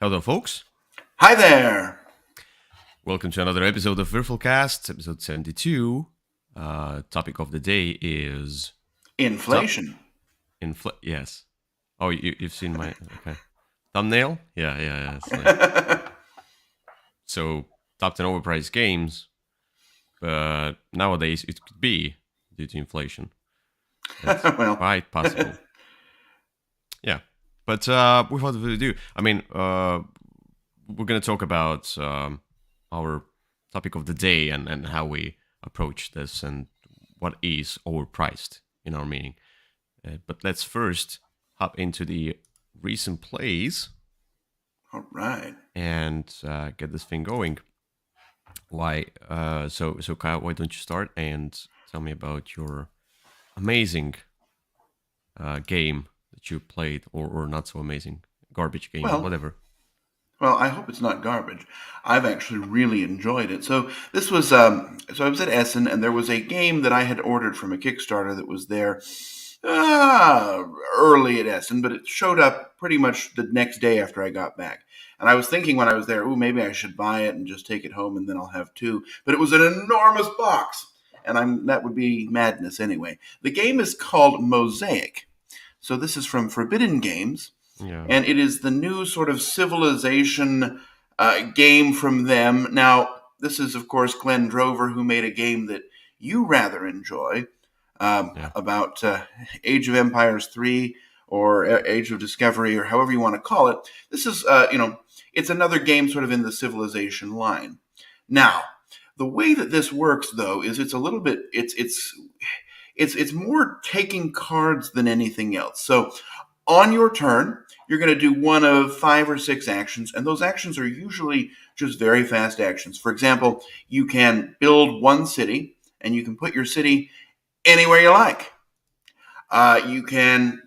Hello, folks. Hi there. Welcome to another episode of Würfelcast, episode 72. Topic of the day is Inflation. Yes. Oh, you've seen my thumbnail? Yeah. It's like, so top 10 overpriced games, but nowadays it could be due to inflation. That's Well, quite possible. Yeah, but without further ado, we're gonna talk about our topic of the day and how we approach this and what is overpriced in our meaning. But let's first hop into the recent plays all right. and get this thing going. Why? So Kyle, why don't you start and tell me about your amazing game that you played, or not so amazing garbage game, Well, whatever. well, I hope it's not garbage. I've actually really enjoyed it. So this was so I was at Essen, and there was a game that I had ordered from a Kickstarter that was there early at Essen, but it showed up pretty much the next day after I got back. And I was thinking when I was there, maybe I should buy it and just take it home, and then I'll have two. But it was an enormous box, and that would be madness anyway. The game is called Mosaic. So this is from Forbidden Games, Yeah. and it is the new sort of civilization game from them. Now, this is, of course, Glenn Drover, who made a game that you rather enjoy about Age of Empires 3 or Age of Discovery or however you want to call it. This is, it's another game sort of in the civilization line. Now, the way that this works, though, is it's a little bit, it's more taking cards than anything else. So on your turn, you're going to do one of 5 or 6 actions, and those actions are usually just very fast actions. For example, you can build one city, and you can put your city anywhere you like. You can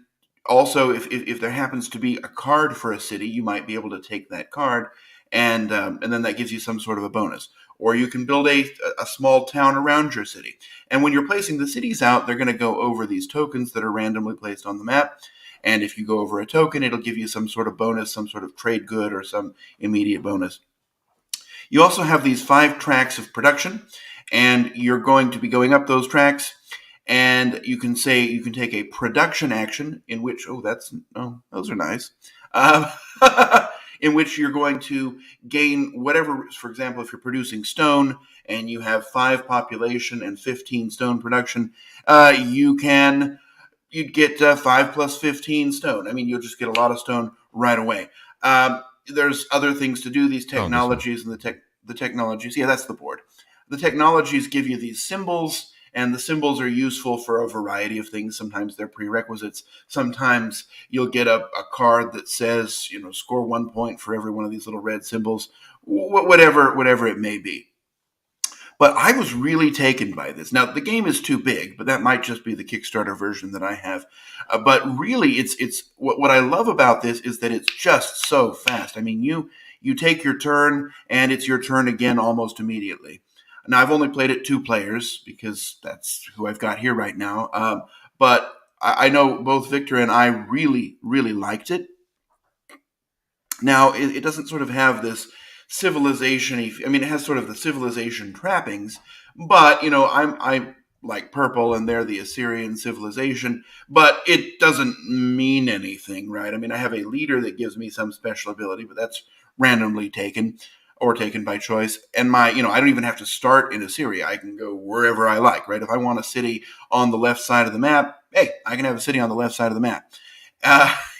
also, if there happens to be a card for a city, you might be able to take that card, and then that gives you some sort of a bonus. Or you can build a small town around your city. And when you're placing the cities out, they're going to go over these tokens that are randomly placed on the map. And if you go over a token, it'll give you some sort of bonus, some sort of trade good, or some immediate bonus. You also have these 5 tracks of production, and you're going to be going up those tracks. And you can take a production action in which those are nice. In which you're going to gain whatever. For example, if you're producing stone and you have 5 population and 15 stone production, you'd get 5 plus 15 stone. I mean, you'll just get a lot of stone right away. There's other things to do. These technologies and the technologies. Yeah, that's the board. The technologies give you these symbols. And the symbols are useful for a variety of things. Sometimes they're prerequisites. Sometimes you'll get a card that says, score 1 point for every one of these little red symbols, whatever it may be. But I was really taken by this. Now, the game is too big, but that might just be the Kickstarter version that I have. But really, it's what I love about this is that it's just so fast. I mean, you take your turn, and it's your turn again almost immediately. Now, I've only played it 2 players because that's who I've got here right now. But I know both Victor and I really, really liked it. Now, it doesn't sort of have this civilization-y. I mean, it has sort of the civilization trappings, but, I'm like purple and they're the Assyrian civilization, but it doesn't mean anything, right? I mean, I have a leader that gives me some special ability, but that's randomly taken or taken by choice. And I don't even have to start in Assyria. I can go wherever I like, right? If I want a city on the left side of the map, hey, I can have a city on the left side of the map.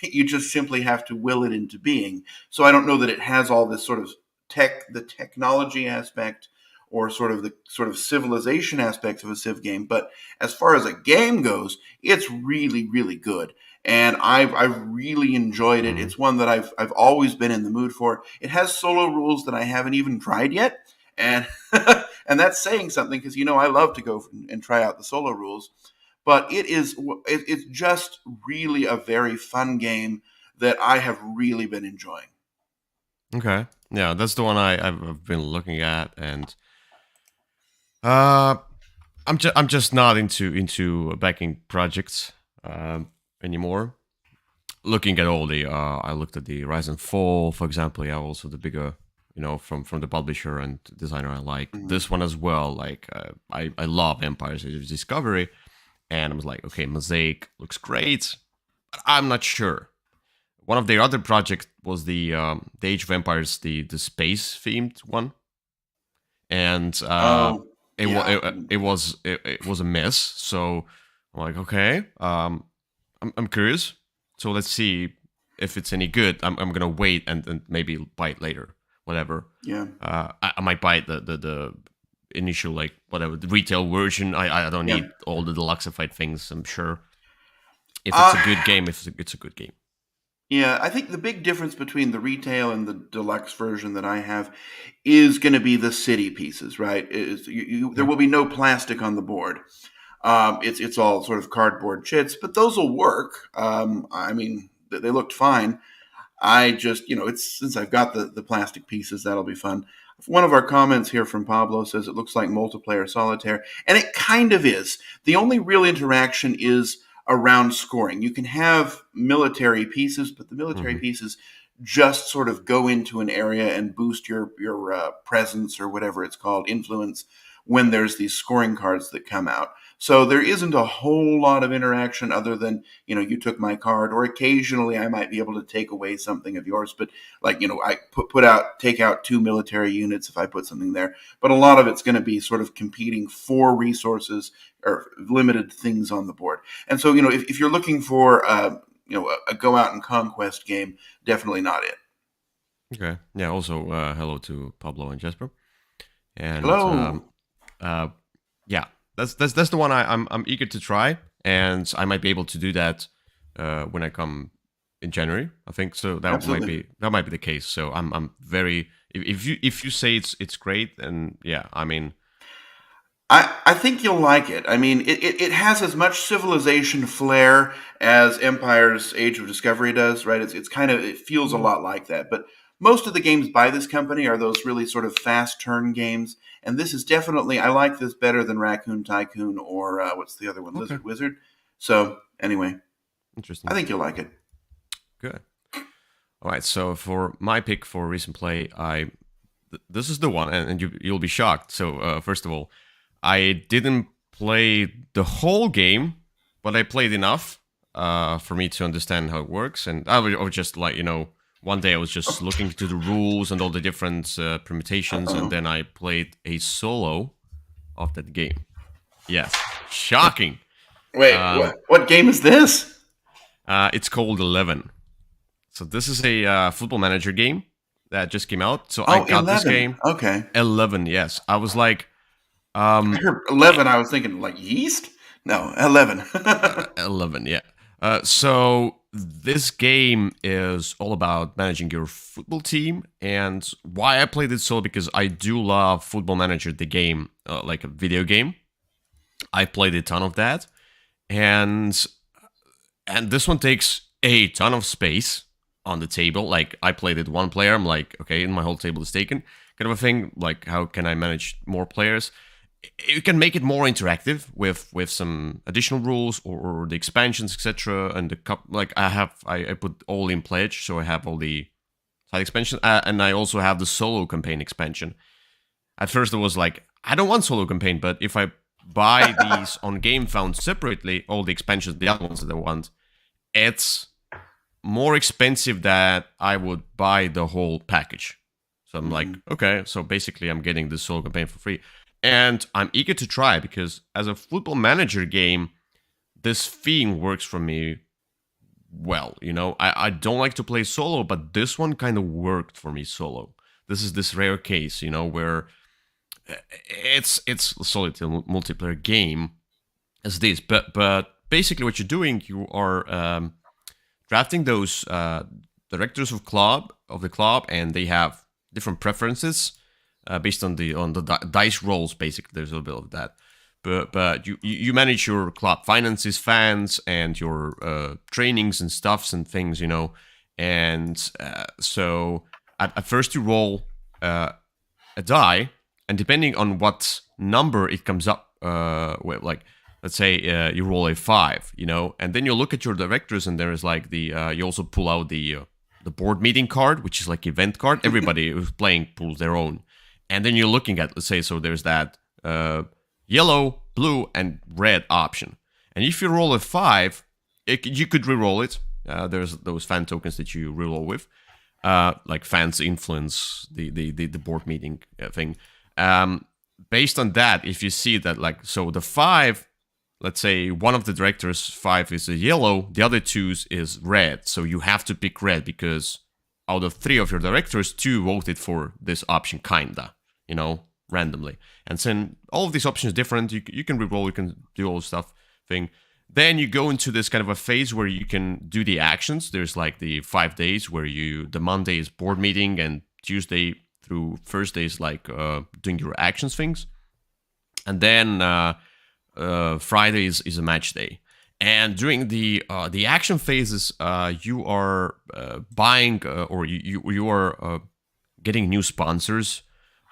You just simply have to will it into being. So I don't know that it has all this sort of the technology aspect or the civilization aspects of a Civ game. But as far as a game goes, it's really, really good. And I've really enjoyed it. It's one that I've always been in the mood for. It has solo rules that I haven't even tried yet, and and that's saying something because I love to go and try out the solo rules. But it's just really a very fun game that I have really been enjoying. Okay, yeah, that's the one I've been looking at, and I'm just not into backing projects anymore. looking at all the, I looked at the Rise and Fall, for example. Yeah, also the bigger, from the publisher and designer I like. Mhm. This one as well. Like, I love Empire's Age of Discovery, and I was like, okay, Mosaic looks great, but I'm not sure. One of their other projects was the Age of Empires, the space themed one, and Oh, it, wa- yeah. it was a mess. So I'm like, okay, I'm curious. So let's see if it's any good. I'm gonna wait and maybe buy it later. Whatever. Yeah. I might buy the initial, like, whatever, the retail version. I don't Yeah. need all the deluxeified things. I'm sure if it's a Uh, good game, if it's a good game. yeah, I think the big difference between the retail and the deluxe version that I have is going to be the city pieces, right? There Yeah. will be no plastic on the board. It's all sort of cardboard chits, but those will work. I mean, they looked fine. I just, it's since I've got the plastic pieces, that'll be fun. One of our comments here from Pablo says it looks like multiplayer solitaire, and it kind of is. The only real interaction is around scoring. You can have military pieces, but the military Hmm. pieces just sort of go into an area and boost your presence or whatever it's called, influence, when there's these scoring cards that come out. So there isn't a whole lot of interaction other than, you took my card, or occasionally I might be able to take away something of yours. But like, I take out 2 military units if I put something there. But a lot of it's going to be sort of competing for resources or limited things on the board. And so, if you're looking for, a go out and conquest game, definitely not it. Okay. Yeah. Also, hello to Pablo and Jesper. And Hello. uh, yeah, that's the one I'm eager to try, and I might be able to do that when I come in January. I think so. Absolutely. That might be the case. So I'm very, if you say it's great, then yeah, I mean, I think you'll like it. I mean, it has as much civilization flair as Empire's Age of Discovery does, right? It feels a mm, lot like that. But most of the games by this company are those really sort of fast turn games. And this is definitely, I like this better than Raccoon Tycoon or what's the other one? okay, Lizard Wizard. So, anyway, I interesting, think you'll like it. good. All right, so for my pick for recent play, this is the one, and you'll be shocked. So first of all, I didn't play the whole game, but I played enough for me to understand how it works. And I was just like, one day I was just looking into the rules and all the different permutations, and Uh-oh. then I played a solo of that game. Yes, shocking. Wait, Um, what game is this? it's called 11. So this is a football manager game that just came out. So I Oh, got this 11. game. Okay. 11, yes. I was like, I um, heard 11. I was thinking like yeast? No, 11. 11, yeah. So this game is all about managing your football team, and why I played it so because I do love Football Manager, the game, like a video game. I played a ton of that, and this one takes a ton of space on the table. Like, I played it one player. I'm like, okay, and my whole table is taken, kind of a thing. Like, how can I manage more players? You can make it more interactive with some additional rules or the expansions, etc. And the cup, like I put all in pledge, so I have all the side expansion, and I also have the solo campaign expansion. At first, it was like, I don't want solo campaign, but if I buy these on Game Found separately, all the expansions, the other ones that I want, it's more expensive that I would buy the whole package. So I'm like, Mhm. okay, so basically I'm getting the solo campaign for free. And I'm eager to try because as a football manager game, this theme works for me well. I don't like to play solo, but this one kind of worked for me solo. This is this rare case, where it's a solitary multiplayer game as this, but basically what you're doing, you are drafting those directors of the club, and they have different preferences based on the dice rolls. Basically, there's a little bit of that, but you manage your club finances, fans, and your trainings and stuffs and things, and so at first you roll a die, and depending on what number it comes up with, like let's say you roll a 5, and then you look at your directors, and there is like you also pull out the board meeting card, which is like event card. Everybody who's playing pulls their own, and then you're looking at, let's say, so there's that yellow, blue, and red option, and if you roll a 5, you could reroll it. There's those fan tokens that you reroll with, like fans influence the board meeting thing. Based on that, if you see that, like, so the 5, let's say one of the directors' 5 is a yellow, the other 2's is red. So you have to pick red because out of 3 of your directors, 2 voted for this option, kinda, randomly. And then all of these options are different. You can reroll, you can do all the stuff thing. Then you go into this kind of a phase where you can do the actions. There's like the 5 days where the Monday is board meeting, and Tuesday through Thursday is like doing your actions things. And then Friday is a match day. And during the action phases, you are buying or you are getting new sponsors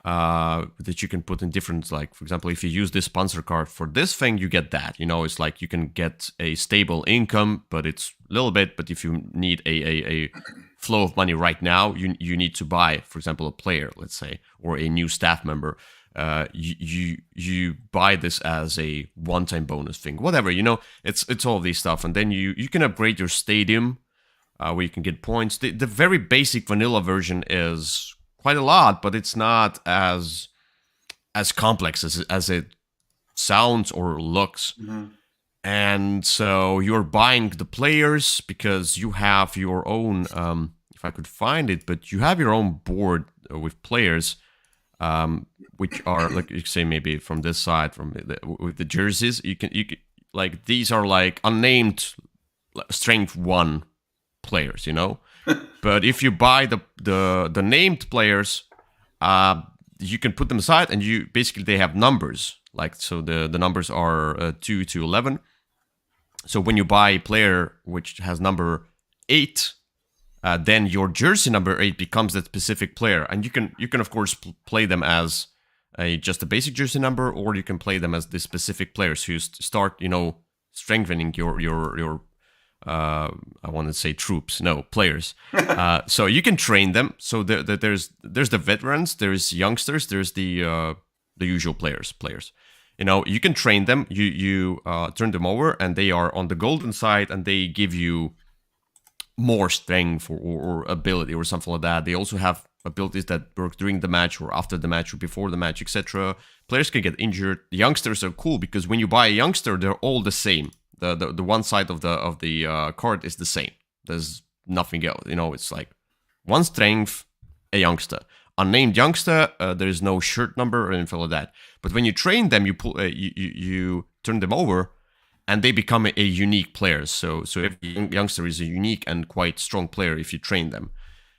that you can put in different, like, for example, if you use this sponsor card for this thing, you get that. It's like you can get a stable income, but it's a little bit. But if you need a flow of money right now, you need to buy, for example, a player, let's say, or a new staff member. You buy this as a one-time bonus thing, whatever, it's all these stuff. And then you can upgrade your stadium, where you can get points. The very basic vanilla version is quite a lot, but it's not as complex as it sounds or looks. Mm-hmm. And so you're buying the players because you have your own, if I could find it, but you have your own board with players, which are, like, you say, maybe from this side, with the jerseys, you can like, these are like unnamed strength 1 players, But if you buy the named players, you can put them aside, and they have numbers. Like, so the numbers are 2 to 11. So when you buy a player which has number 8, then your jersey number 8 becomes that specific player, and you can of course play them as just a basic jersey number, or you can play them as the specific players who start strengthening your I want to say troops, no, players. So you can train them. So there's the veterans, there's youngsters, there's the usual players. You can train them. You turn them over, and they are on the golden side, and they give you more strength or ability or something like that. They also have abilities that work during the match or after the match or before the match, etc. Players can get injured. The youngsters are cool because when you buy a youngster, they're all the same. The one side of the card is the same. There's nothing else. It's like one strength, a youngster. Unnamed youngster, there is no shirt number or anything like that. But when you train them, you turn them over, and they become a unique player. So every youngster is a unique and quite strong player if you train them.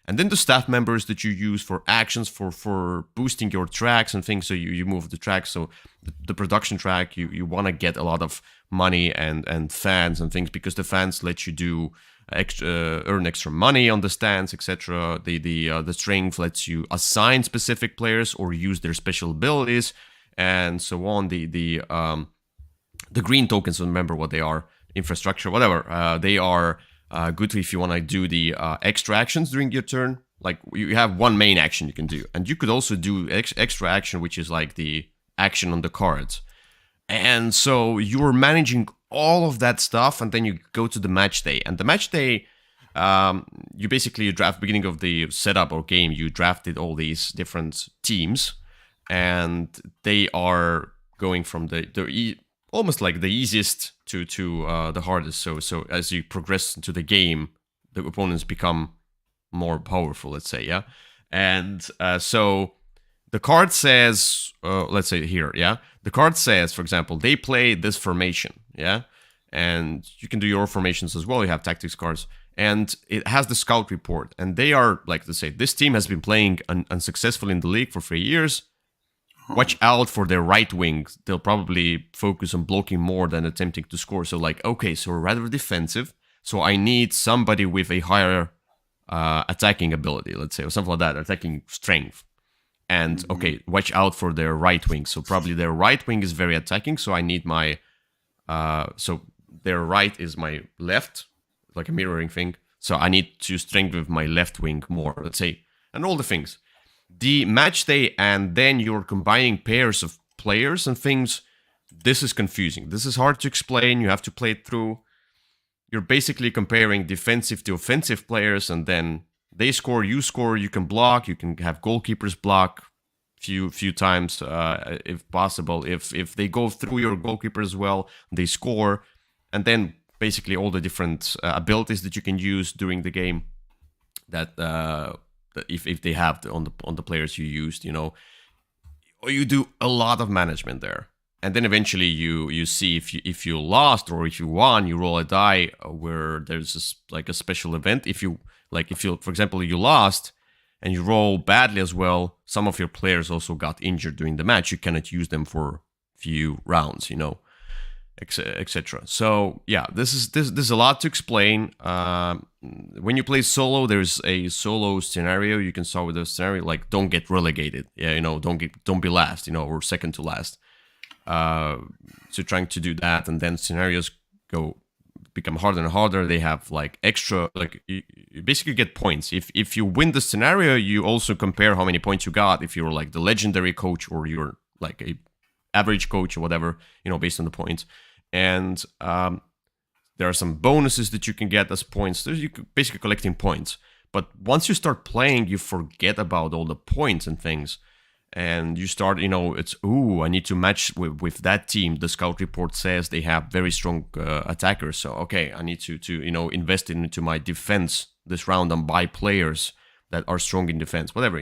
And then the staff members that you use for actions, for boosting your tracks and things. So you move the track. So the production track, you want to get a lot of money and fans and things, because the fans let you do earn extra money on the stands, etc. The strength lets you assign specific players or use their special abilities, and so on. The green tokens, remember what they are, infrastructure, whatever. They are good if you want to do the extra actions during your turn. Like, you have one main action you can do, and you could also do extra action, which is like the action on the cards. And so you're managing all of that stuff, and then you go to the match day. And the match day, you draft, beginning of the setup or game, you drafted all these different teams, and they are going from almost like the easiest to the hardest. So as you progress into the game, the opponents become more powerful, let's say, yeah? And so the card says, let's say here, yeah? The card says, for example, they play this formation, yeah? And you can do your formations as well. You have tactics cards. And it has the scout report. And they are, like, let's say, this team has been playing unsuccessfully in the league for 3 years. Watch out for their right wing. They'll probably focus on blocking more than attempting to score. So, like, okay, so we're rather defensive. So I need somebody with a higher attacking ability, let's say, or something like that, attacking strength. And, okay, watch out for their right wing. So probably their right wing is very attacking. So I need my So their right is my left, like a mirroring thing. So I need to strengthen my left wing more, let's say, and all the things. The match day, and then you're combining pairs of players and things. This is confusing. This is hard to explain. You have to play it through. You're basically comparing defensive to offensive players, and then they score, you score, you can block, you can have goalkeepers block few times if possible. If they go through your goalkeeper as well, they score, and then basically all the different abilities that you can use during the game that if they have on the players you used, you do a lot of management there. And then eventually you see if you lost or if you won, you roll a die where there's like a special event. If you for example you lost and you roll badly as well, some of your players also got injured during the match. You cannot use them for few rounds, etc. So yeah, this is a lot to explain. When you play solo, there's a solo scenario. You can start with a scenario like don't get relegated. Yeah, don't be last, or second to last. So trying to do that, and then scenarios become harder and harder. They have like extra, like you basically get points. If you win the scenario, you also compare how many points you got. If you're like the legendary coach or you're like a average coach or whatever, based on the points. And there are some bonuses that you can get as points. So you basically collecting points. But once you start playing, you forget about all the points and things. And you start, it's, I need to match with that team. The scout report says they have very strong attackers. So, okay, I need to invest into my defense this round and buy players that are strong in defense, whatever,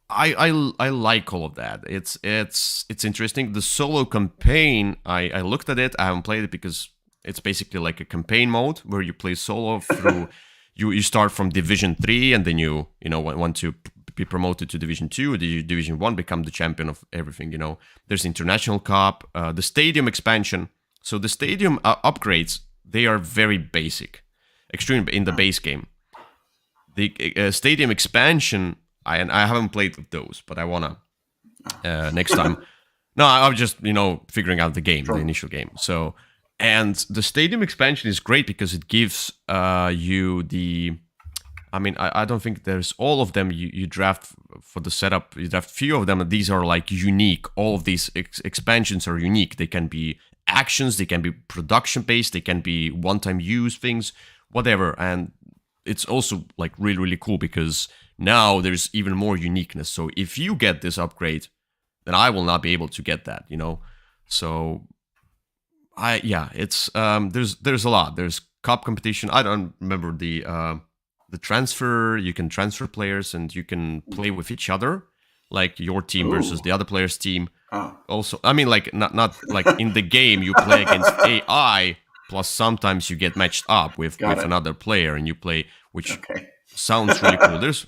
I like all of that. It's interesting. The solo campaign, I looked at it. I haven't played it because it's basically like a campaign mode where you play solo through. You start from Division 3 and then you want to be promoted to Division 2. Division 1 become the champion of everything. There's International Cup, the stadium expansion. So the stadium upgrades, they are very basic, extreme in the base game. The stadium expansion. I haven't played with those, but I wanna next time. No, I'm just figuring out the game, the initial game. So, and the stadium expansion is great because it gives you the. I mean, I don't think there's all of them. You draft for the setup. You draft few of them, and these are like unique. All of these expansions are unique. They can be actions, they can be production based, they can be one-time use things, whatever. And it's also like really really cool because now there's even more uniqueness. So if you get this upgrade, then I will not be able to get that, So it's there's a lot. There's cup competition. I don't remember the transfer. You can transfer players and you can play with each other, like your team versus the other player's team. Also, I mean, like not like in the game you play against AI. Plus, sometimes you get matched up with another player and you play, which sounds really cool. There's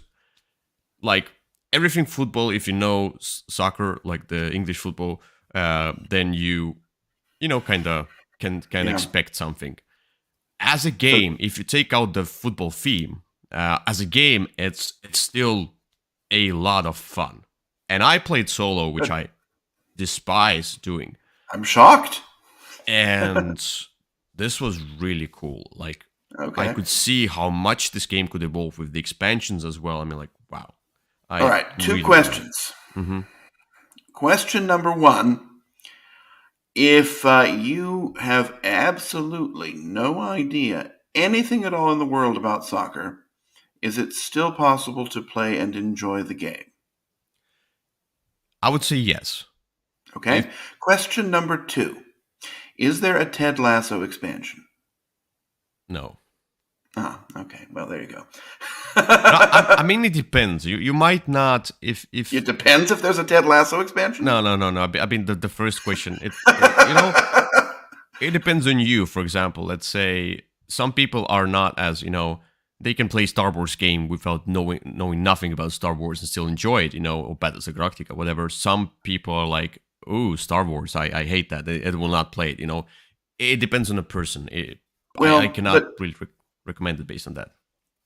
like everything football. If you know soccer, like the English football, then you kind of can expect something. As a game, if you take out the football theme, as a game, it's still a lot of fun. And I played solo, which I despise doing. I'm shocked. And this was really cool. Like, I could see how much this game could evolve with the expansions as well. I mean, like, wow. All right, two questions. Mm-hmm. Question number one. If you have absolutely no idea anything at all in the world about soccer, is it still possible to play and enjoy the game? I would say yes. Okay. Question number two. Is there a Ted Lasso expansion? No. Okay. Well, there you go. I mean, it depends. You might not if it depends if there's a Ted Lasso expansion. No. I mean, the first question. It depends on you. For example, let's say some people are not as they can play Star Wars game without knowing nothing about Star Wars and still enjoy it. Or Battlestar Galactica, whatever. Some people are like, "Ooh, Star Wars! I hate that. It will not play it." It depends on the person. I cannot really recommend it based on that.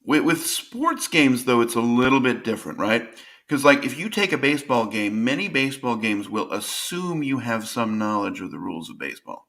With sports games, though, it's a little bit different, right? Because, like, if you take a baseball game, many baseball games will assume you have some knowledge of the rules of baseball.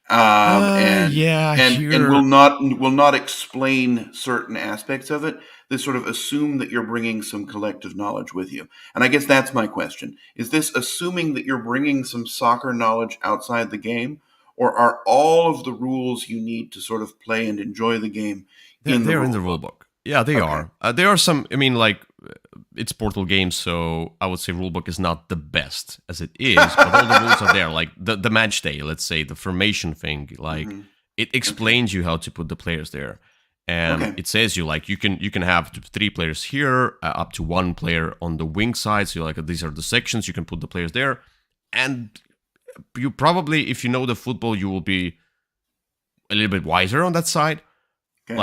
And Yeah, and here. will not explain certain aspects of it. They sort of assume that you're bringing some collective knowledge with you. And I guess that's my question: is this assuming that you're bringing some soccer knowledge outside the game, or are all of the rules you need to sort of play and enjoy the game in the They're in rule the rule book? book. Yeah, they Okay. are. There are some. I mean, like it's Portal games, so I would say rulebook is not the best as it is, but all the rules are there. Like the match day, let's say the formation thing, like Hmm. it Okay. explains you how to put the players there, and Okay. it says you like you can have three players here, up to one player on the wing side. So like these are the sections you can put the players there, and you probably if you know the football, you will be a little bit wiser on that side Okay.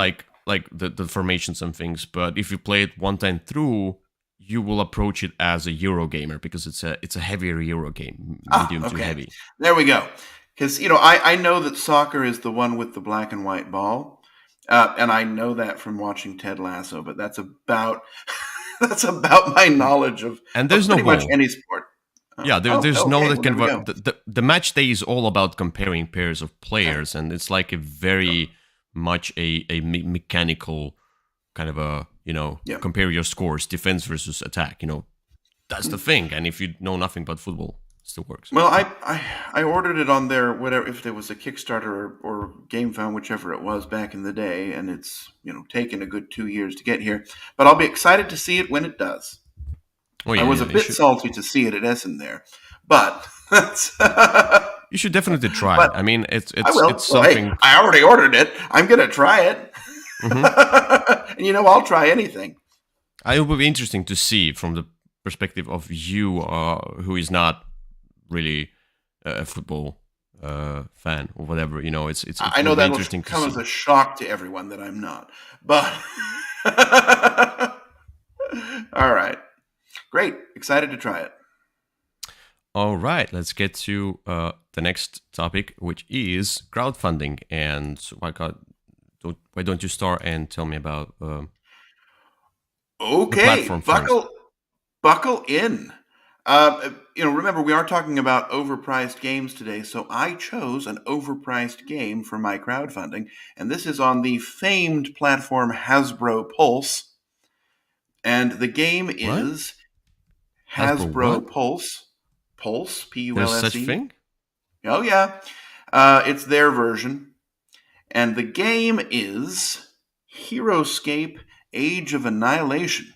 like the formations and things. But if you play it one time through, you will approach it as a Euro gamer because it's a heavier Euro game, Ah, medium to okay. heavy. There we go. Because, I know that soccer is the one with the black and white ball. And I know that from watching Ted Lasso, but that's about that's about my knowledge And of there's no pretty much goal. any sport. Yeah, there's no Okay. that Well, there can we go. the match day is all about comparing pairs of Okay. players, and it's like a very much mechanical kind of a Yeah. compare your scores, defense versus attack. That's the thing. And if you know nothing about football, it still works. Well, I ordered it on their whatever, if there was a Kickstarter or GameFound, whichever it was back in the day, and it's taken a good 2 years to get here. But I'll be excited to see it when it does. Oh I yeah, was a yeah. You bit should salty to see it at Essen there, but that's you should definitely try but it. I mean, it's I it's will. it's Well, hey, something. I already ordered it. I'm gonna try it, Hmm. and I'll try anything. It will be interesting to see from the perspective of you, who is not really a football fan or whatever. It I will know be that'll interesting to come as see. a shock to everyone that I'm not, but all right, great, excited to try it. All right, let's get to the next topic, which is crowdfunding. And why don't you start and tell me about the Okay, platform first? buckle in. Remember we are talking about overpriced games today, so I chose an overpriced game for my crowdfunding, and this is on the famed platform Hasbro Pulse, and the game What? is Hasbro? What? Hasbro Pulse, Pulse, There's such Pulse. thing? Oh yeah, it's their version, and the game is Heroescape: Age of Annihilation.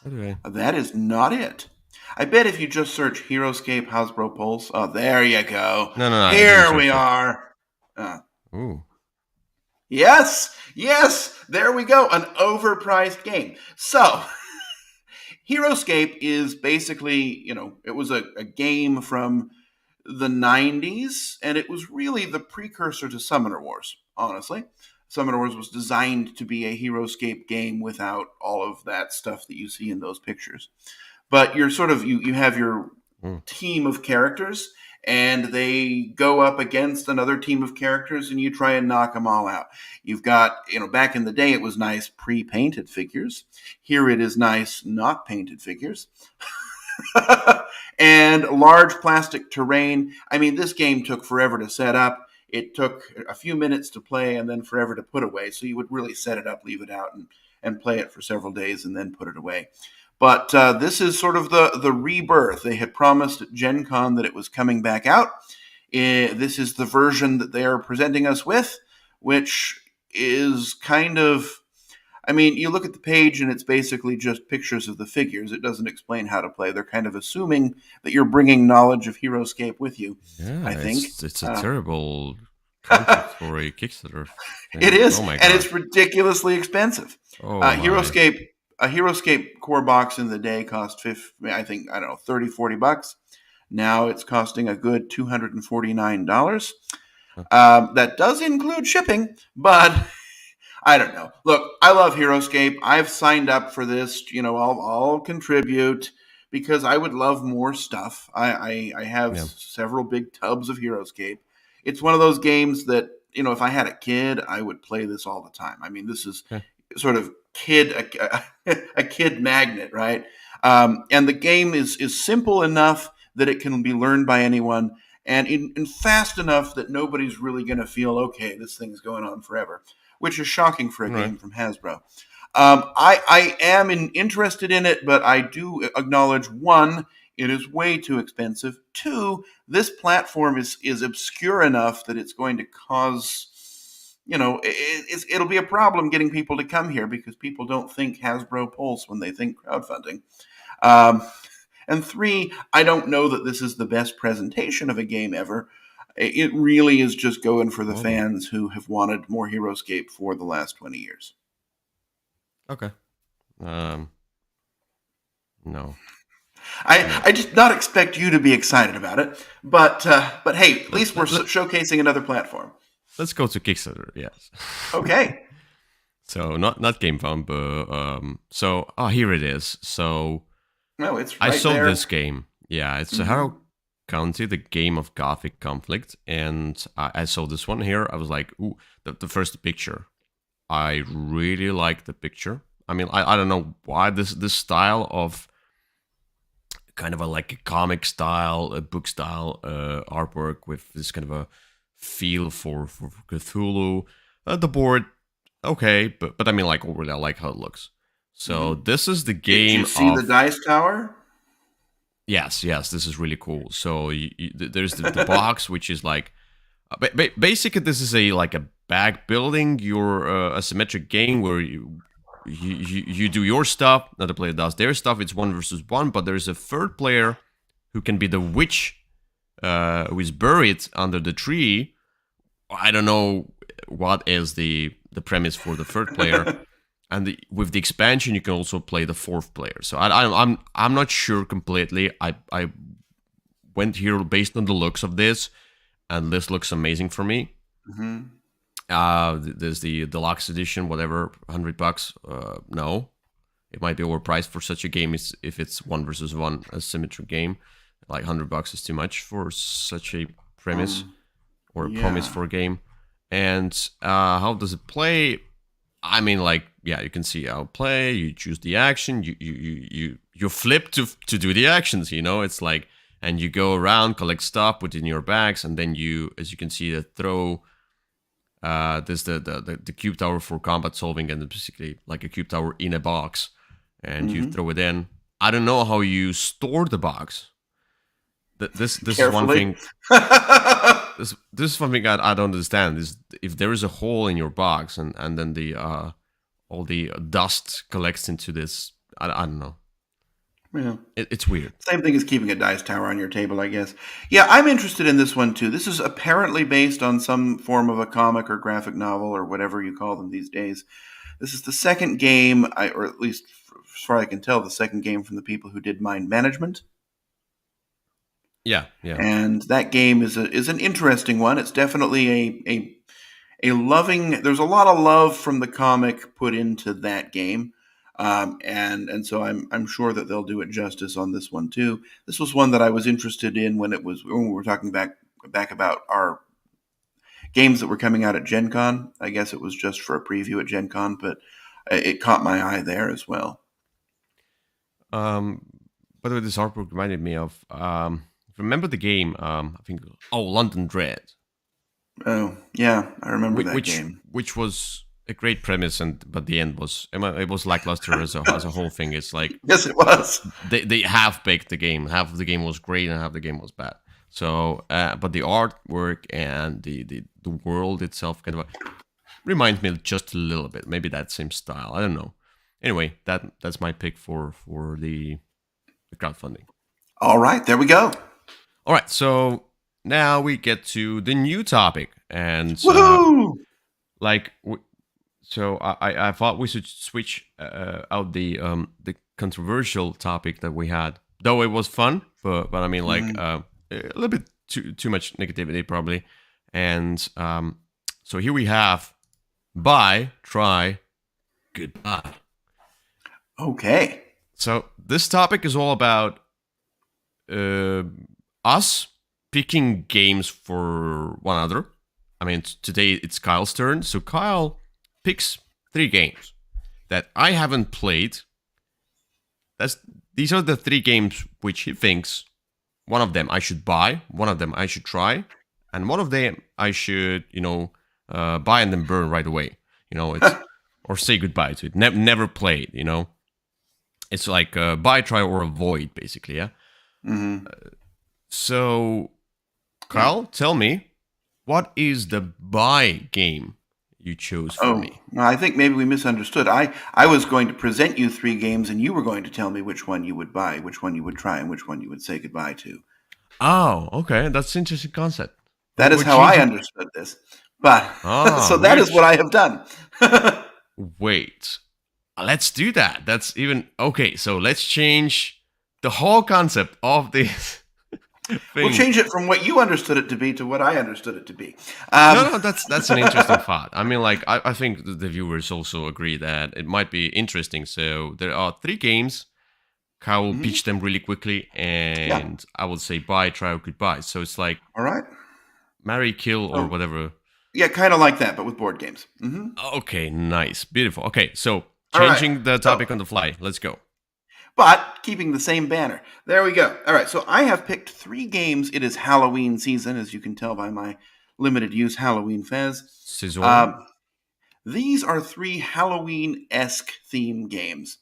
Okay. That is not it. I bet if you just search Heroescape Hasbro Pulse, oh, there you go. No, no, no. I didn't Here we search that. are. Uh, Ooh. yes, there we go. An overpriced game. So, Heroescape is basically, it was a game from the 90s, and it was really the precursor to Summoner Wars, honestly. Summoner Wars was designed to be a Heroescape game without all of that stuff that you see in those pictures. But you're sort of you have your Mm. team of characters, and they go up against another team of characters, and you try and knock them all out. You've got, back in the day it was nice pre-painted figures. Here it is nice not painted figures. And large plastic terrain. I mean, this game took forever to set up. It took a few minutes to play and then forever to put away. So you would really set it up, leave it out, and play it for several days and then put it away. But this is sort of the rebirth. They had promised at Gen Con that it was coming back out. This is the version that they are presenting us with, which is kind of, I mean, you look at the page and it's basically just pictures of the figures. It doesn't explain how to play. They're kind of assuming that you're bringing knowledge of Heroescape with you, Yeah, I think. it's a terrible concept for a Kickstarter It thing. is, Oh my and god. it's ridiculously expensive. Oh my. Heroescape, a Heroescape core box in the day cost I think, I don't know, 30, $40. Now it's costing a good $249. That does include shipping, but I don't know. Look, I love Heroescape. I've signed up for this. I'll contribute because I would love more stuff. I have Yeah. several big tubs of Heroescape. It's one of those games that, if I had a kid, I would play this all the time. I mean, this is Okay. sort of a kid magnet, right? And the game is simple enough that it can be learned by anyone, and in fast enough that nobody's really going to feel, okay, this thing's going on forever, which is shocking for a Right. game from Hasbro. I am interested in it, but I do acknowledge, one, it is way too expensive. Two, this platform is obscure enough that it's going to cause, it'll be a problem getting people to come here because people don't think Hasbro Pulse when they think crowdfunding. Um, and three, I don't know that this is the best presentation of a game ever. It really is just going for the Oh, fans who have wanted more HeroScape for the last 20 years. okay. Um, no. I just not expect you to be excited about it, but hey, at least we're Let, showcasing another platform. us go to Kickstarter. Yes. Okay. So not Game Fund, but here it is. So No, it's I right saw there. this game. Yeah, it's Harrow County, the game of Gothic conflict, and I saw this one here. I was like, ooh, the first picture. I really like the picture. I mean, I don't know why this style of kind of like a comic style, a book style artwork with this kind of a feel for Cthulhu. The board, okay, but I mean, like overall, I like how it looks. So this is the Did you game see the of dice tower? yes, this is really cool. So there's the box, which is like basically this is a like a bag building your a symmetric game where you do your stuff, another player does their stuff. It's 1 versus 1, but there's a third player who can be the witch who is buried under the tree. I don't know what is the premise for the third player. And with the expansion, you can also play the fourth player. So I'm not sure completely. I went here based on the looks of this, and this looks amazing for me. There's the deluxe edition, whatever, $100. No, it might be overpriced for such a game. If it's 1 versus 1, a symmetric game, like $100 is too much for such a premise or a promise for a game. And how does it play? I mean, like, yeah, you can see how it play. You choose the action. You flip to do the actions. It's like, and you go around, collect stuff, put it in your bags, and then you, as you can see, throw. There's the cube tower for combat solving, and basically like a cube tower in a box, and you throw it in. I don't know how you store the box. This is one thing. This is one thing I don't understand. Is if there is a hole in your box and then the all the dust collects into this. I don't know. Yeah. It's weird. Same thing as keeping a dice tower on your table, I guess. Yeah, I'm interested in this one too. This is apparently based on some form of a comic or graphic novel or whatever you call them these days. This is the second game, or at least as far as I can tell, the second game from the people who did Mind Management. Yeah. And that game is an interesting one. It's definitely a loving. There's a lot of love from the comic put into that game. And so I'm sure that they'll do it justice on this one too. This was one that I was interested in when we were talking back about our games that were coming out at Gen Con. I guess it was just for a preview at Gen Con, but it caught my eye there as well. By the way, this artwork reminded me of remember the game? I think London Dread. Oh yeah, I remember that game. Which was a great premise, but the end was lackluster as a whole thing. It's like yes, it was. They half baked the game. Half of the game was great, and half the game was bad. So, but the artwork and the world itself kind of reminds me just a little bit. Maybe that same style. I don't know. Anyway, that's my pick for the crowdfunding. All right, there we go. All right, so now we get to the new topic, and woohoo! So I thought we should switch out the controversial topic that we had, though it was fun, but I mean like a little bit too much negativity probably, and so here we have buy, try, goodbye. Okay. So this topic is all about us picking games for one another. I mean, today it's Kyle's turn, so Kyle picks 3 games that I haven't played. These are the 3 games which he thinks one of them I should buy, one of them I should try, and one of them I should, buy and then burn right away. It's or say goodbye to it. Never play it. It's like buy, try, or avoid, basically. Yeah. Mm-hmm. So, Carl, tell me, what is the buy game you chose for Oh, me? well, I think maybe we misunderstood. I was going to present you 3 games, and you were going to tell me which one you would buy, which one you would try, and which one you would say goodbye to. Oh, okay, that's an interesting concept. That is We're how I changing. understood this. But Ah, so that is what I have done. Wait, let's do that. That's even okay. So let's change the whole concept of this We'll thing. change it from what you understood it to be to what I understood it to be. No, that's an interesting thought. I mean, like I think the viewers also agree that it might be interesting. So there are 3 games. I will Mhm. pitch them really quickly, Yeah. and I will say bye, try, or goodbye. So it's like All right. marry, kill, or Oh, whatever. yeah, kind of like that, but with board games. Okay, nice, beautiful. Okay, so All right. changing the So, topic on the fly. Let's go. but keeping the same banner. There we go. All right. So I have picked 3 games. It is Halloween season, as you can tell by my limited use Halloween fez. Saison. Um, these are 3 Halloween-esque theme games.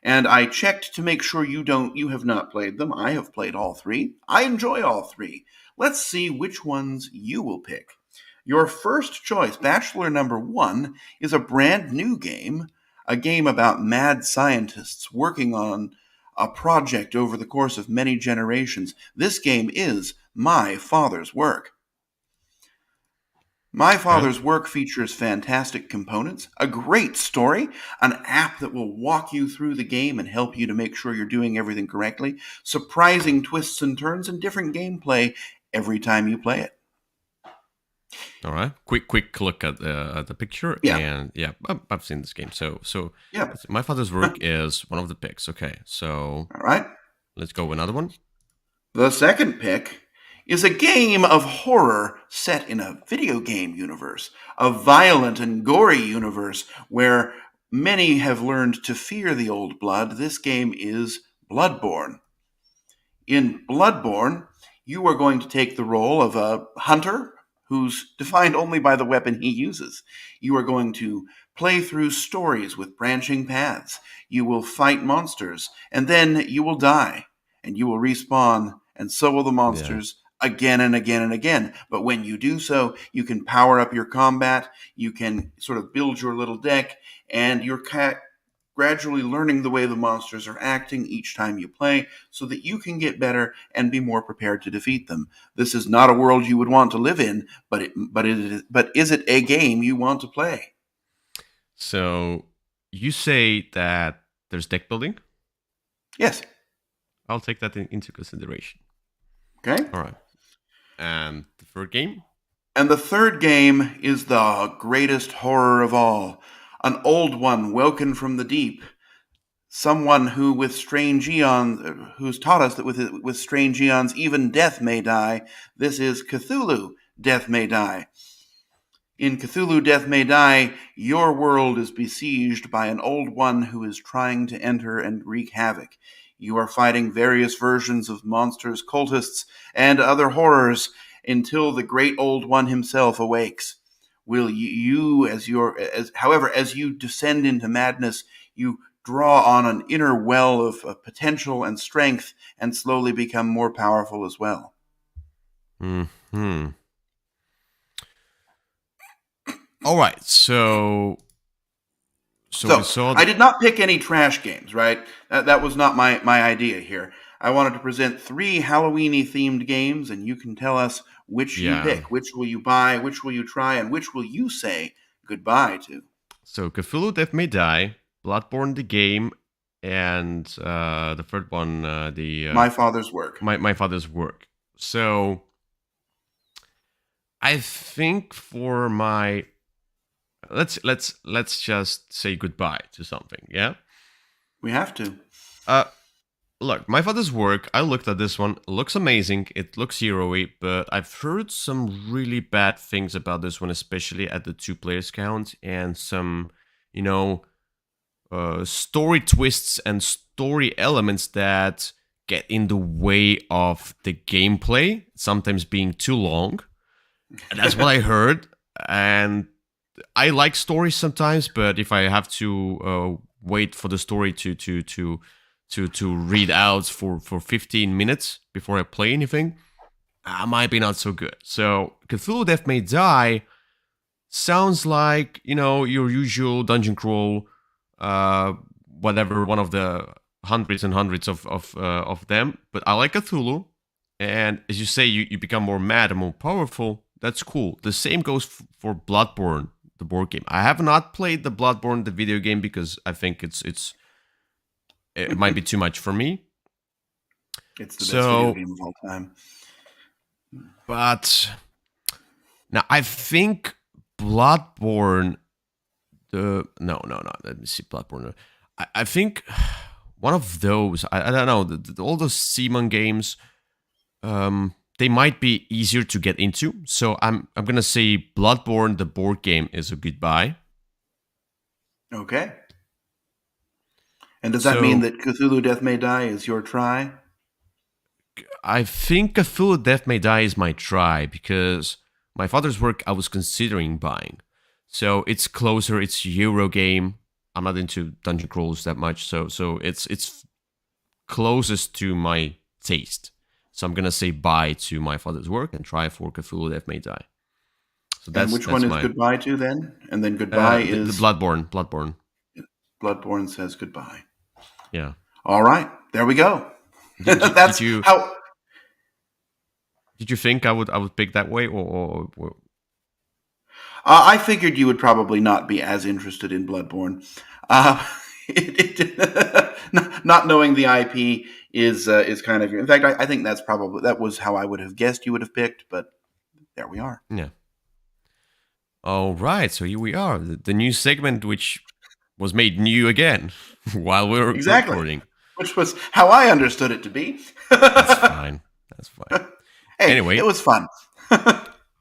And I checked to make sure you have not played them. I have played all 3. I enjoy all 3. Let's see which ones you will pick. Your first choice, Bachelor number 1, is a brand new game, a game about mad scientists working on a project over the course of many generations. This game is My Father's Work. My Okay. Father's Work features fantastic components, a great story, an app that will walk you through the game and help you to make sure you're doing everything correctly, surprising twists and turns, and different gameplay every time you play it. All right. Quick look at the picture, Yeah, and yeah, I've seen this game. So yeah. my father's work is one of the picks. Okay, so All right. let's go with another one. The second pick is a game of horror set in a video game universe, a violent and gory universe where many have learned to fear the old blood. This game is Bloodborne. In Bloodborne, you are going to take the role of a hunter who's defined only by the weapon he uses. You are going to play through stories with branching paths. You will fight monsters, and then you will die, and you will respawn, and so will the Yeah. monsters again and again and again. But when you do so, you can power up your combat, you can sort of build your little deck, and your gradually learning the way the monsters are acting each time you play so that you can get better and be more prepared to defeat them. This is not a world you would want to live in, but is it a game you want to play? So you say that there's deck building. Yes. I'll take that into consideration. Okay. All right. And the third game. And the third game is the greatest horror of all. An old one woken from the deep. Someone who, with strange eons, who's taught us that with strange eons, even death may die. This is Cthulhu. Death may die. In Cthulhu, Death May Die, your world is besieged by an old one who is trying to enter and wreak havoc. You are fighting various versions of monsters, cultists, and other horrors until the great old one himself awakes. Will however, as you descend into madness, you draw on an inner well of potential and strength and slowly become more powerful as well. Hmm. All right. So we So saw. I did not pick any trash games, right? That was not my idea here. I wanted to present 3 Halloweeny themed games, and you can tell us which you Yeah. pick. Which will you buy? Which will you try? And which will you say goodbye to? So Cthulhu Death May Die, Bloodborne the game, and the third one, the My Father's Work. my father's work. So I think for my let's just say goodbye to something. Yeah. We have to. Uh, Look, my father's work. I looked at this one. It looks amazing. It looks hero-y, but I've heard some really bad things about this one, especially at the 2 players count, and some, you know, story twists and story elements that get in the way of the gameplay, sometimes being too long. And that's what I heard. And I like stories sometimes, but if I have to wait for the story to read out for 15 minutes before I play anything, might be not so good. So Cthulhu Death May Die sounds like, your usual dungeon crawl, whatever, one of the hundreds and hundreds of them. But I like Cthulhu, and as you say, you become more mad and more powerful. That's cool. The same goes for Bloodborne, the board game. I have not played the Bloodborne, the video game, because I think it might be too much for me. It's the best video game of all time. But now I think Bloodborne. No. Let me see, Bloodborne. I think one of those. I don't know. All those Simon games. They might be easier to get into. So I'm gonna say Bloodborne, the board game, is a goodbye. Okay. And does that mean that Cthulhu Death May Die is your try? I think Cthulhu Death May Die is my try, because my father's work I was considering buying. So it's closer. It's a Euro game. I'm not into dungeon crawls that much. So it's closest to my taste. So I'm gonna say bye to my father's work and try for Cthulhu Death May Die. So and which one is goodbye to then? And then goodbye is the Bloodborne. Bloodborne. Bloodborne says goodbye. Yeah. All right, there we go. Did you think I would pick that way, or? I figured you would probably not be as interested in Bloodborne. Not knowing the IP is kind of. In fact, I think that was how I would have guessed you would have picked. But there we are. Yeah. All right, so here we are, the new segment, which was made new again while we were recording, which was how I understood it to be. That's fine. Hey, anyway, it was fun.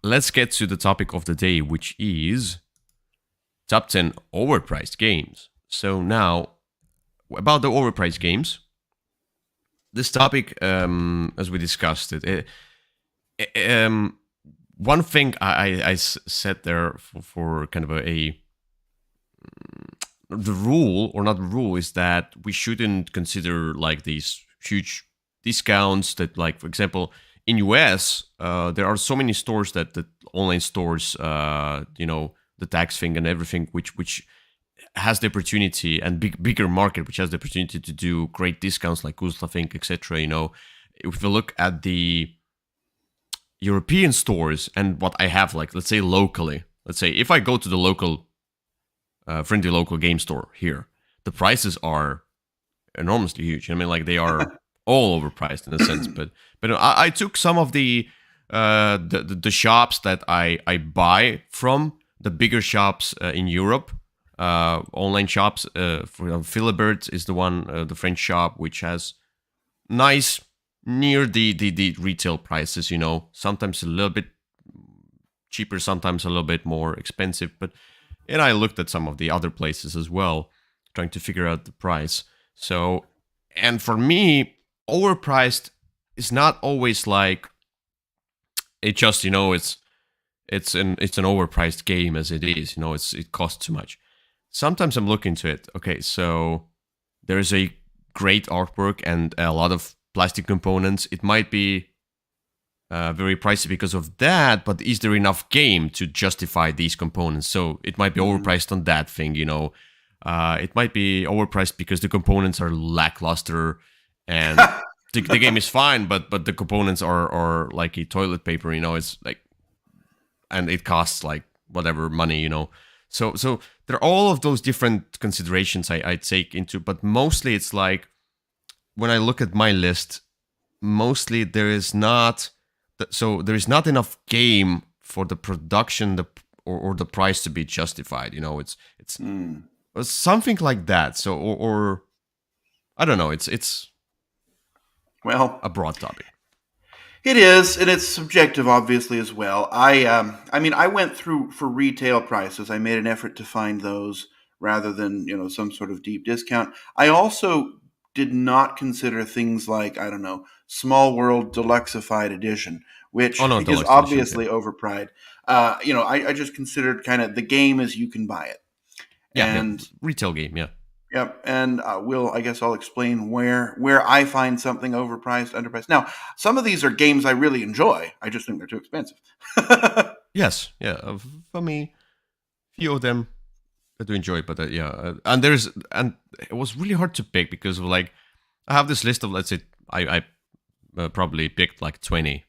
Let's get to the topic of the day, which is top 10 overpriced games. So now, about the overpriced games, this topic, as we discussed it, one thing I said there for kind of the rule, or not the rule, is that we shouldn't consider like these huge discounts that, like, for example, in US, there are so many stores that online stores, the tax thing and everything, which has the opportunity, and bigger market, which has the opportunity to do great discounts like Guzla Think, etc. If you look at the European stores and what I have, like, let's say locally, if I go to the local, friendly local game store here, the prices are enormously huge. I mean, like, they are all overpriced in a sense, but I took some of the shops that I buy from, the bigger shops in Europe, online shops. For Philibert is the one, the French shop, which has nice near the retail prices. Sometimes a little bit cheaper, sometimes a little bit more expensive. And I looked at some of the other places as well, trying to figure out the price. So, and for me, overpriced is not always like it just, it's an overpriced game as it is. It costs too much. Sometimes I'm looking to it. Okay, so there's a great artwork and a lot of plastic components. It might be very pricey because of that, but is there enough game to justify these components? So it might be overpriced on that thing. It might be overpriced because the components are lackluster. And the game is fine, but the components are like a toilet paper, it's like, and it costs like whatever money, So there are all of those different considerations I take into, but mostly it's like, when I look at my list, mostly there is not enough game for the production, or the price to be justified. It's something like that. So or I don't know. It's well, a broad topic. It is, and it's subjective, obviously, as well. I went through for retail prices. I made an effort to find those rather than some sort of deep discount. I also did not consider things like, I don't know, Small World Deluxeified Edition, Oh which no, is deluxe editions. Yeah, obviously overpriced. I just considered kind of the game as you can buy it. yeah. And Retail game. Yeah. yep, and I guess I'll explain where I find something overpriced, underpriced. Now, some of these are games I really enjoy. I just think they're too expensive. Yes. Yeah. For me, few of them I do enjoy, but yeah, and it was really hard to pick because of like I have this list of, let's say, I probably picked like 20.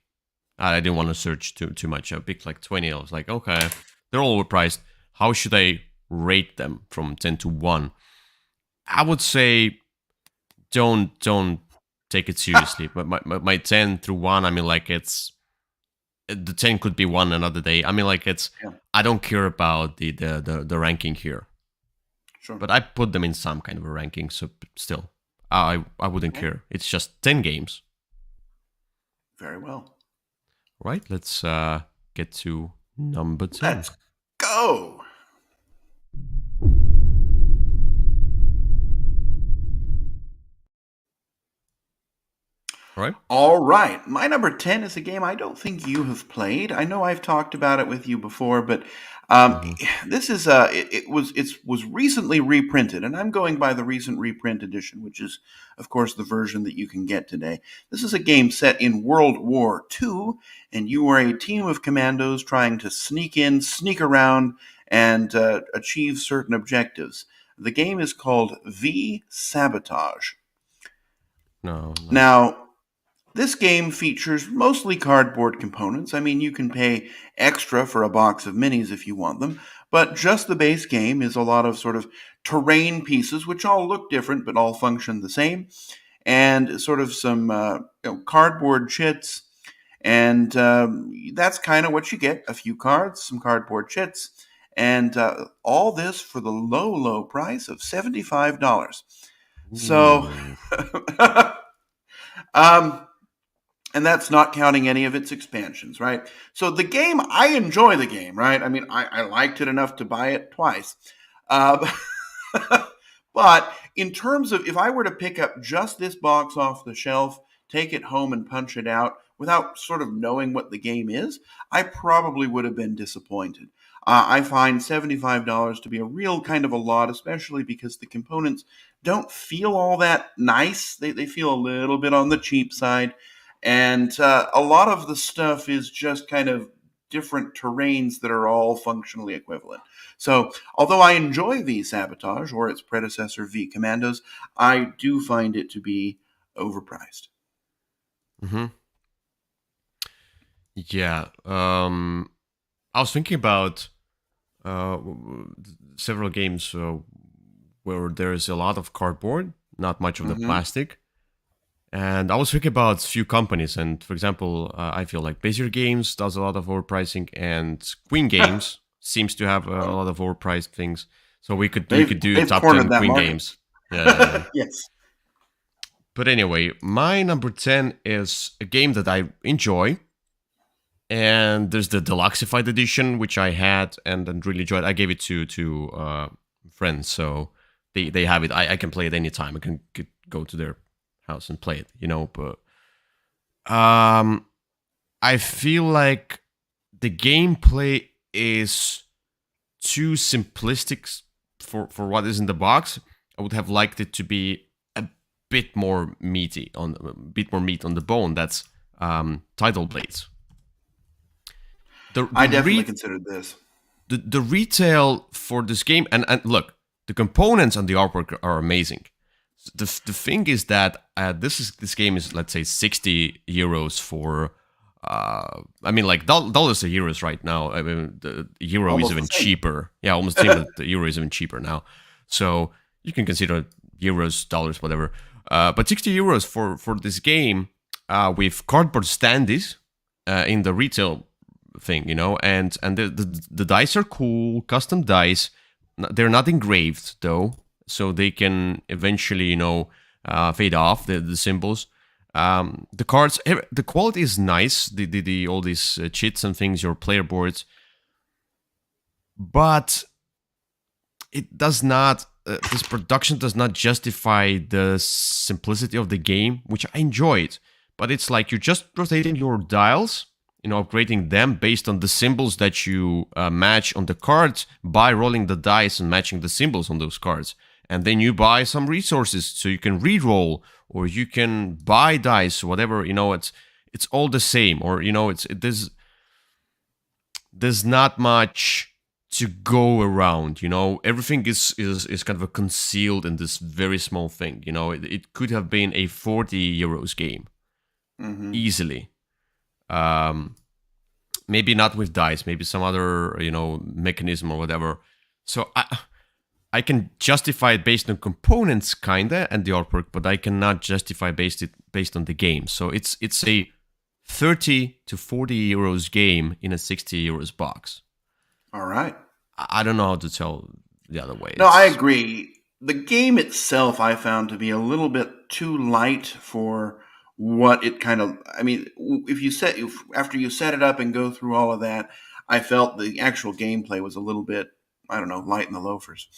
I didn't want to search too much. I picked like 20. I was like, okay, they're all overpriced. How should I rate them from 10 to 1? I would say don't take it seriously. But my 10 through 1, I mean, like, it's the 10 could be one another day. I mean, like, it's Yeah, I don't care about the ranking here, sure. but I put them in some kind of a ranking. So still, I wouldn't Okay, care. It's just 10 games, very well. right? Let's get to number 10. Let's go. All right. All right. My number 10 is a game I don't think you have played. I know I've talked about it with you before, but um, Mm-hmm. this is it was recently reprinted, and I'm going by the recent reprint edition, which is, of course, the version that you can get today. This is a game set in World War II, and you are a team of commandos trying to sneak in, sneak around, and achieve certain objectives. The game is called V Sabotage. No, no. Now, this game features mostly cardboard components. I mean, you can pay extra for a box of minis if you want them, but just the base game is a lot of sort of terrain pieces, which all look different but all function the same, and sort of some cardboard chits. And that's kind of what you get: a few cards, some cardboard chits, and all this for the low, low price of $75. So, Ooh. um, and that's not counting any of its expansions, right? So the game, I enjoy the game, right? I mean, I liked it enough to buy it twice. Uh, but in terms of if I were to pick up just this box off the shelf, take it home and punch it out without sort of knowing what the game is, I probably would have been disappointed. I find $75 to be a real kind of a lot, especially because the components don't feel all that nice. They feel a little bit on the cheap side. And a lot of the stuff is just kind of different terrains that are all functionally equivalent. So, although I enjoy V Sabotage or its predecessor V Commandos, I do find it to be overpriced. Mm-hmm. Yeah. I was thinking about several games where there is a lot of cardboard, not much of the Hmm. plastic. And I was thinking about few companies, and for example, I feel like Bezier Games does a lot of overpricing, and Queen Games seems to have a lot of overpriced things. So we could do They've top cornered 10 that Queen market. Games. Yeah. Yes. But anyway, my number 10 is a game that I enjoy. And there's the deluxeified edition, which I had and really enjoyed. I gave it to friends, so they have it. I can play it anytime. I can go to their house and play it, But I feel like the gameplay is too simplistic for what is in the box. I would have liked it to be a bit more meaty on a bit more meat on the bone. That's Tidal Blades. The I the definitely re- considered this. the retail for this game, and look, the components and the artwork are amazing. The thing is that this game is, let's say, 60 euros for I mean, like, dollars to euros right now. I mean, the euro is Almost the even same. cheaper. Yeah, almost the same. The euro is even cheaper now, so you can consider euros, dollars, whatever. But 60 euros for this game with cardboard standees in the retail thing, and the dice are cool, custom dice. They're not engraved though, so they can eventually, fade off the symbols. The cards, the quality is nice. The all these cheats and things, your player boards, but it does not this production does not justify the simplicity of the game, which I enjoyed. But it's like you're just rotating your dials, upgrading them based on the symbols that you match on the cards by rolling the dice and matching the symbols on those cards. And then you buy some resources so you can re-roll, or you can buy dice, whatever. It's all the same, or there's not much to go around. Everything is kind of a concealed in this very small thing. It could have been a 40 euros game easily. Maybe not with dice, maybe some other mechanism or whatever. So I can justify it based on components kinda and the artwork, but I cannot justify based on the game. So it's a 30 to 40 euros game in a 60 euros box. All right. I don't know how to tell the other way. No, I agree. The game itself I found to be a little bit too light for what it kind of, I mean, after you set it up and go through all of that, I felt the actual gameplay was a little bit, I don't know, light in the loafers.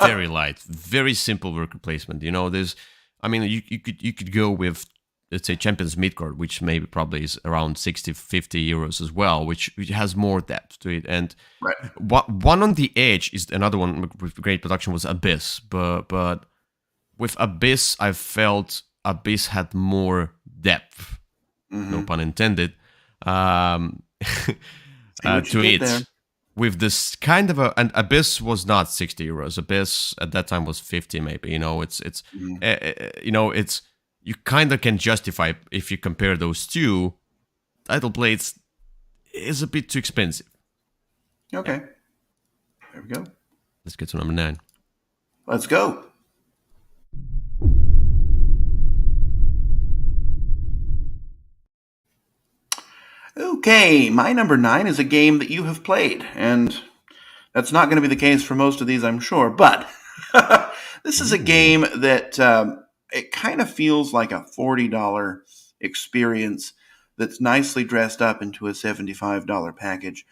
Very light, very simple worker placement. You could go with, let's say, Champions Midgard, which probably is around 60, 50 euros as well, which has more depth to it. And right. One on the edge is another one with great production was Abyss, but with Abyss, I felt Abyss had more depth, no pun intended, to it. There. With this kind of and Abyss was not 60 euros. Abyss at that time was 50, maybe. It's you kind of can justify if you compare those two. Title Blades is a bit too expensive. Okay, there we go. Let's get to number 9. Let's go. Okay, my number 9 is a game that you have played, and that's not going to be the case for most of these, I'm sure, but this is a game that it kind of feels like a $40 experience that's nicely dressed up into a $75 package.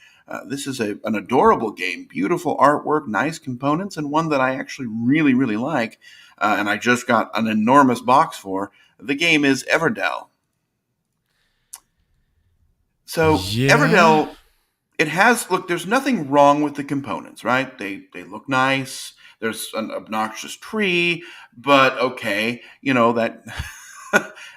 This is an adorable game, beautiful artwork, nice components, and one that I actually really, really like, and I just got an enormous box for. The game is Everdell. So yeah. Everdell, there's nothing wrong with the components, right? They look nice. There's an obnoxious tree, but okay, that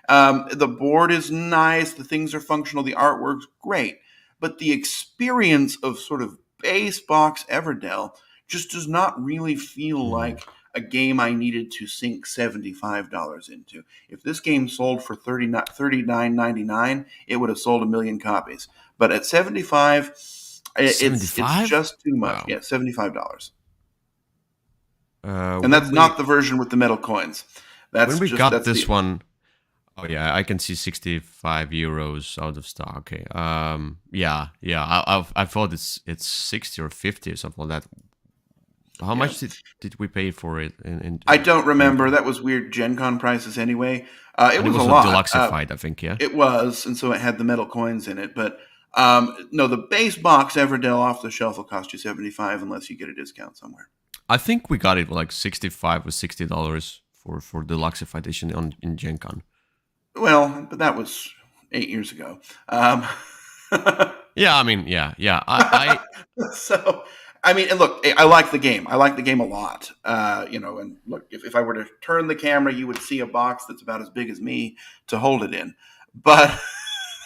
the board is nice. The things are functional. The artwork's great. But the experience of sort of base box Everdell just does not really feel like a game I needed to sink $75 into. If this game sold for $39.99, it would have sold 1 million copies. But at $75, it's just too much. Wow. Yeah, $75. And that's not the version with the metal coins. When we got this one, oh yeah, I can see 65 euros out of stock. Okay, yeah. I thought it's 60 or 50 or something like that. How much did we pay for it? I don't remember. That was weird Gen Con prices anyway. It was a lot. Deluxified, I think, yeah? It was, and so it had the metal coins in it. But no, the base box Everdell off the shelf will cost you $75 unless you get a discount somewhere. I think we got it for like $65 or $60 for the Deluxified edition in Gen Con. Well, but that was 8 years ago. Yeah, I mean, yeah. So... I mean, and look, I like the game. I like the game a lot. And look, if I were to turn the camera, you would see a box that's about as big as me to hold it in. But,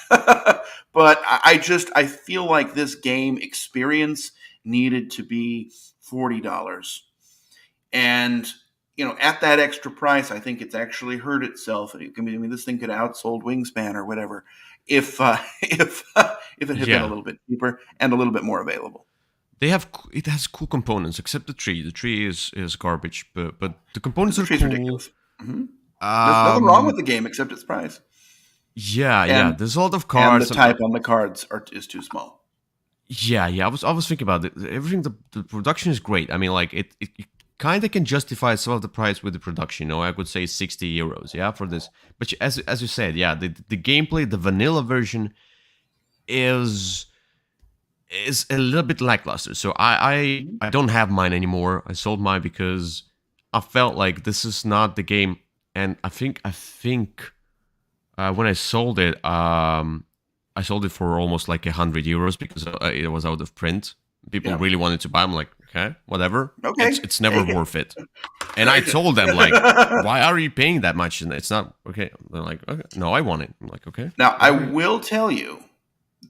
but I feel like this game experience needed to be $40. And, at that extra price, I think it's actually hurt itself. I mean, this thing could have outsold Wingspan or whatever if it had been a little bit cheaper and a little bit more available. It has cool components, except the tree. The tree is garbage, but the components are cool. Ridiculous. Mm-hmm. There's nothing wrong with the game except its price. Yeah. There's a lot of cards. And the type on the cards is too small. Yeah. I was thinking about it. Everything. The production is great. I mean, like it kind of can justify some of the price with the production. I could say 60 euros. Yeah, for this. But as you said, yeah, the gameplay, the vanilla version is is a little bit lackluster. So I don't have mine anymore. I sold mine because I felt like this is not the game. And I think when I sold it, I sold it for almost like €100 because it was out of print. People really wanted to buy. I'm like, okay, whatever. Okay, It's never worth it. And I told them like, why are you paying that much? And it's not okay. They're like, okay, no, I want it. I'm like, okay. Now I will tell you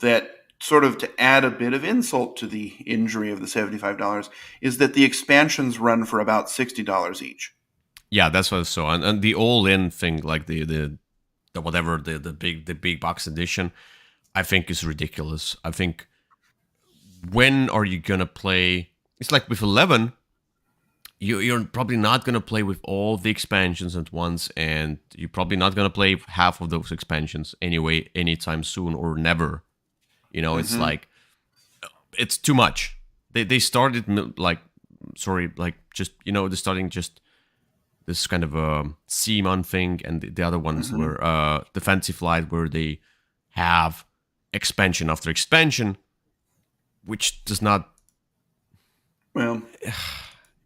that, sort of to add a bit of insult to the injury of the $75, is that the expansions run for about $60 each. Yeah, that's what I saw. And the all-in thing, like the whatever the big box edition, I think is ridiculous. I think, when are you gonna play? It's like with 11, you're probably not gonna play with all the expansions at once, and you're probably not gonna play half of those expansions anyway, anytime soon or never. It's like, it's too much. They started like, sorry, like just they're starting just this kind of a Seaman thing, and the other ones were the Fancy Flight, where they have expansion after expansion, which does not. Well,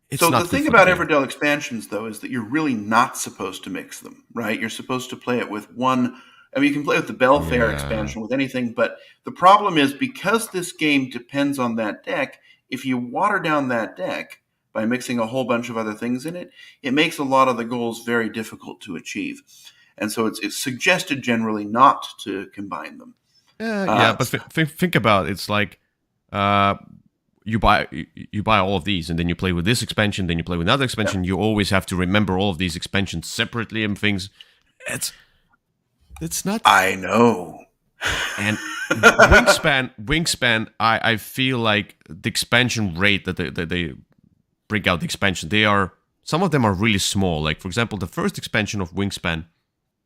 it's so not the thing good for about the game. Everdell expansions, though, is that you're really not supposed to mix them, right? You're supposed to play it with one. I mean, you can play with the Belfair expansion with anything, but the problem is, because this game depends on that deck, if you water down that deck by mixing a whole bunch of other things in it, it makes a lot of the goals very difficult to achieve. And so it's suggested generally not to combine them. But think about it. It's like, you buy all of these, and then you play with this expansion, then you play with another expansion. You always have to remember all of these expansions separately and things. It's not. I know. And Wingspan. I feel like the expansion rate that they bring out the expansion. Some of them are really small. Like, for example, the first expansion of Wingspan,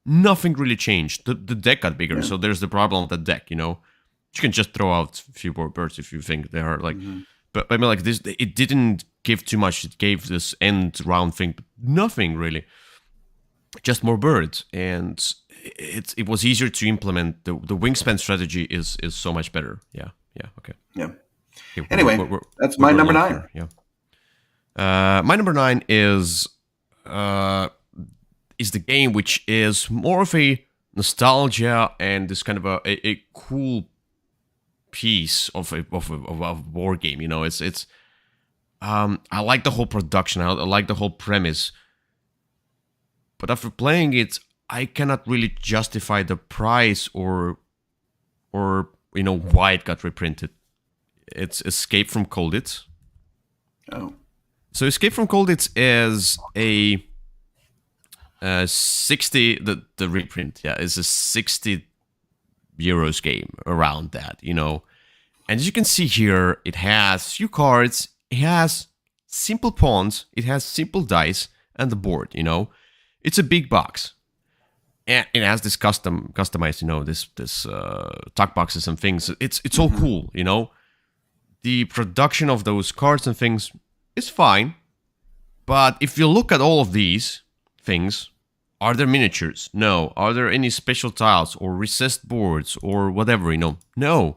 nothing really changed. The deck got bigger, so there's the problem of the deck. You can just throw out a few more birds if you think they are like. But I mean, like this, it didn't give too much. It gave this end round thing, but nothing really. Just more birds, and it was easier to implement. The Wingspan strategy is so much better. Yeah. Okay. Yeah. Okay, Anyway, that's my number 9. Here. Yeah. My number 9 is the game which is more of a nostalgia and this kind of a cool piece of a board game. It's I like the whole production. I like the whole premise. But after playing it, I cannot really justify the price or why it got reprinted. It's Escape from Colditz. Oh. So Escape from Colditz is a 60, the reprint, is a €60 game, around that, And as you can see here, it has few cards, it has simple pawns, it has simple dice, and the board, It's a big box. And it has this customized, this tuck boxes and things. It's all cool, The production of those cards and things is fine. But if you look at all of these things, are there miniatures? No. Are there any special tiles or recessed boards or whatever, No.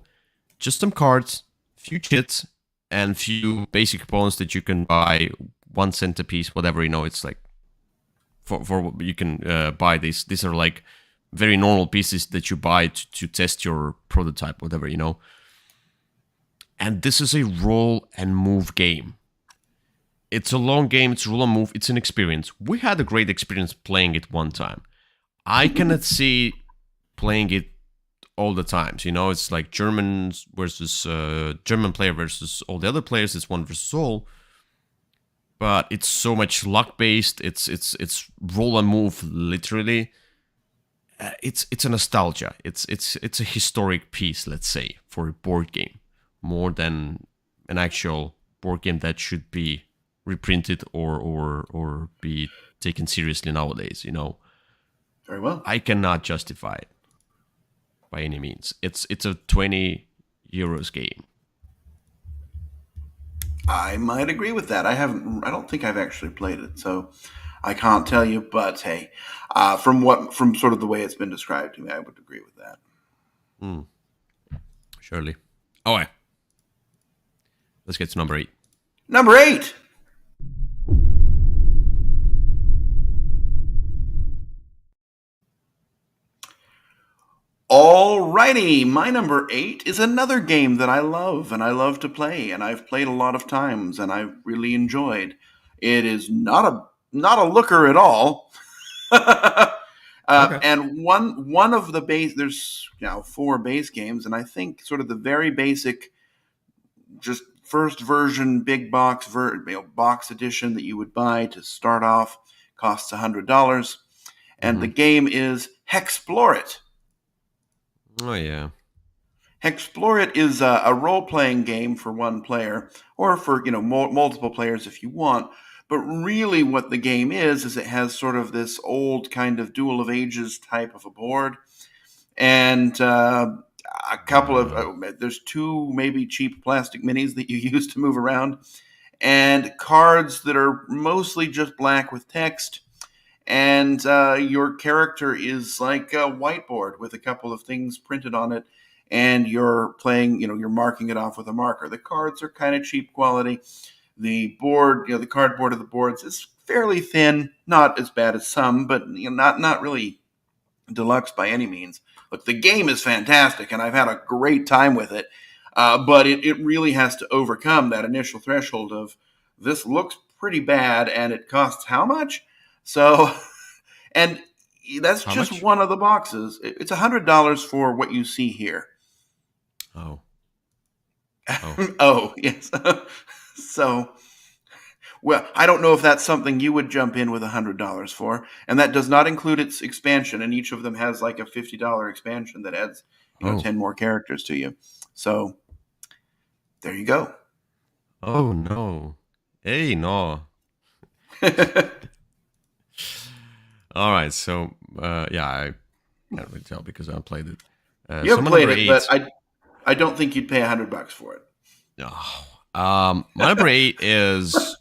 Just some cards, few chits, and few basic components that you can buy, 1 cent a piece, whatever, It's like, for you can buy these. These are like very normal pieces that you buy to test your prototype, whatever, And this is a roll and move game. It's a long game. It's roll and move. It's an experience. We had a great experience playing it one time. I cannot see playing it all the times. It's like German player versus all the other players. It's one versus all. But it's so much luck based. It's roll and move, literally. It's a nostalgia. It's a historic piece, let's say, for a board game, more than an actual board game that should be reprinted or be taken seriously nowadays. Very well. I cannot justify it by any means. It's a €20 game. I might agree with that. I don't think I've actually played it, so I can't tell you. But hey, from sort of the way it's been described to me, I would agree with that. Surely. Oh, Let's get to number 8. Number 8. Alrighty, my number 8 is another game that I love and I love to play, and I've played a lot of times and I've really enjoyed. It is not a looker at all. Okay. And one of the base, there's 4 base games, and I think sort of the very basic, just first version big box box edition that you would buy to start off costs $100, and the game is Hexplorit. Oh yeah. Hexplorit is a role-playing game for one player, or for multiple players if you want. But really, what the game is it has sort of this old kind of Duel of Ages type of a board, and a couple of there's 2 maybe cheap plastic minis that you use to move around, and cards that are mostly just black with text. And your character is like a whiteboard with a couple of things printed on it, and you're playing, you're marking it off with a marker. The cards are kind of cheap quality. The board, the cardboard of the boards is fairly thin, not as bad as some, but not really deluxe by any means. Look, the game is fantastic, and I've had a great time with it, but it really has to overcome that initial threshold of this looks pretty bad, and it costs how much? So, and that's How just much? one of the boxes. It's $100 for what you see here. Oh. Oh, yes. So, well, I don't know if that's something you would jump in with $100 for, and that does not include its expansion. And each of them has like a $50 expansion that adds, 10 more characters to you. So, there you go. Oh no. Hey no. All right, so yeah, I can't really tell because I haven't played it. You So haven't my played number it, 8. but I don't think you'd pay $100 for it. Oh, my number 8 is,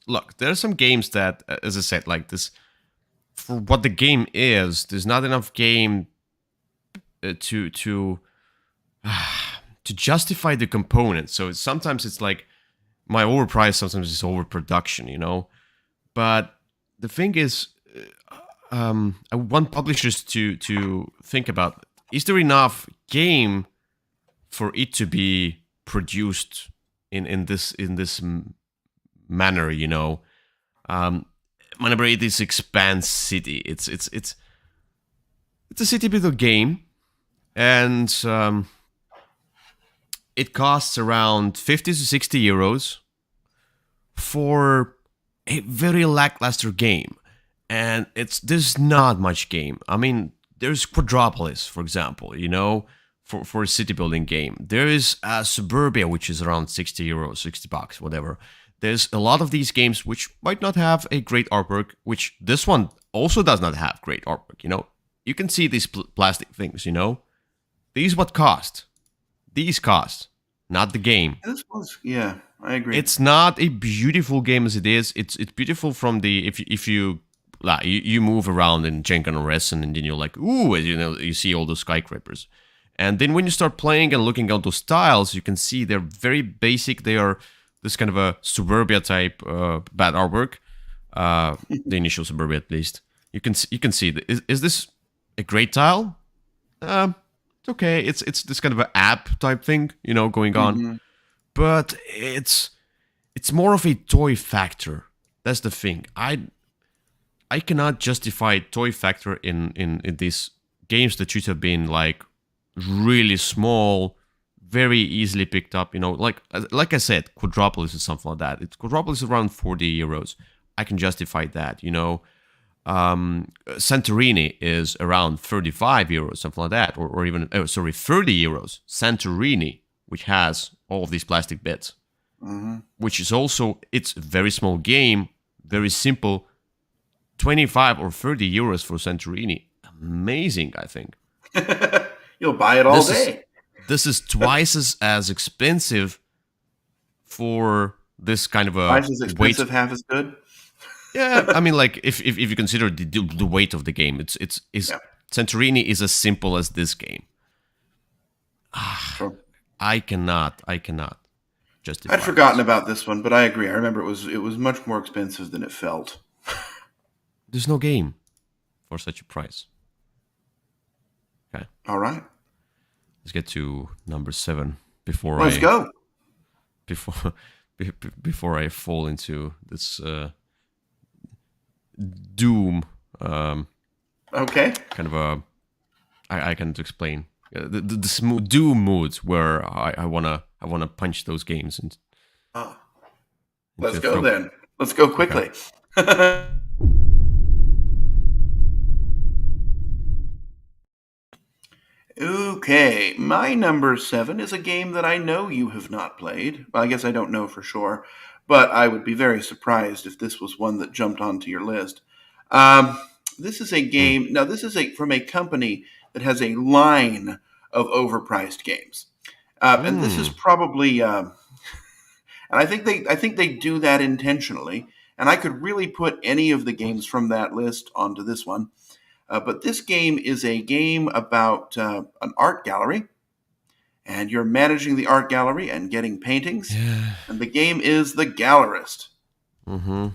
look. There are some games that, as I said, like this, for what the game is, there's not enough game to to justify the components. So sometimes it's like my overprice, sometimes it's overproduction, But the thing is, I want publishers to think about: is there enough game for it to be produced in this manner? My number 8 is Expand City. It's a city builder game, and it costs around 50 to 60 euros for a very lackluster game. And there's not much game. I mean, there's Quadropolis, for example, for a city building game. There is Suburbia, which is around 60 euros, $60, whatever. There's a lot of these games which might not have a great artwork, which this one also does not have great artwork. You can see these plastic things, These what cost. These cost, not the game. This was, yeah, I agree. It's not a beautiful game as it is. It's beautiful from the, if you move around in Jenga and Resin, and then you're like, ooh, you see all those skyscrapers. And then when you start playing and looking at those styles, you can see they're very basic. They are this kind of a Suburbia type bad artwork. The initial Suburbia, at least. You can see. Is this a great tile? It's okay. It's this kind of an app type thing, going on. Mm-hmm. But it's more of a toy factor. That's the thing. I cannot justify toy factor in these games that should have been like really small, very easily picked up. Like I said, Quadropolis is something like that. Quadropolis is around 40 euros. I can justify that. Santorini is around 35 euros, something like that, or even 30 euros. Santorini, which has all of these plastic bits, which is also, it's a very small game, very simple. 25 or 30 euros for Santorini. Amazing, I think. You'll buy it all day. This is twice as expensive for this kind of a Twice as expensive, weight. half as good. Yeah, I mean, like if you consider the weight of the game, it's Yeah. Santorini is as simple as this game. Sure. I cannot. I'd justifies. forgotten about this one, but I agree. I remember it was much more expensive than it felt. There's no game for such a price. Okay, All right, let's get to number 7 before let's I go. before before I fall into this doom. Okay. Kind of a I can't explain the doom mood where I wanna punch those games and Oh, let's into a go throat. then. Let's go Okay. quickly. Okay, my number 7 is a game that I know you have not played. Well, I guess I don't know for sure, but I would be very surprised if this was one that jumped onto your list. Um, this is a Mm. game. Now, this is from a company that has a line of overpriced games, and this is Mm. probably. And I think they do that intentionally. And I could really put any of the games from that list onto this one. But this game is a game about an art gallery, and you're managing the art gallery and getting paintings. Yeah. And the game is The Gallerist. Mm-hmm.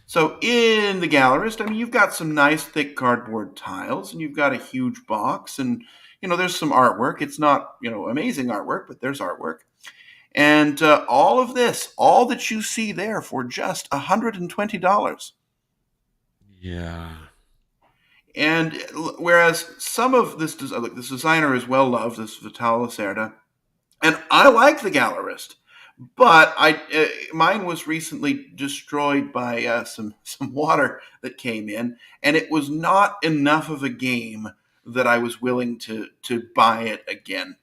So in The Gallerist, I mean, you've got some nice thick cardboard tiles, and you've got a huge box, and there's some artwork. It's not amazing artwork, but there's artwork. And all of this, all that you see there for just $120. Yeah. And whereas some of this, look, this designer is well loved, this Vital Lacerda, and I like The Gallerist, but mine was recently destroyed by some water that came in, and it was not enough of a game that I was willing to buy it again.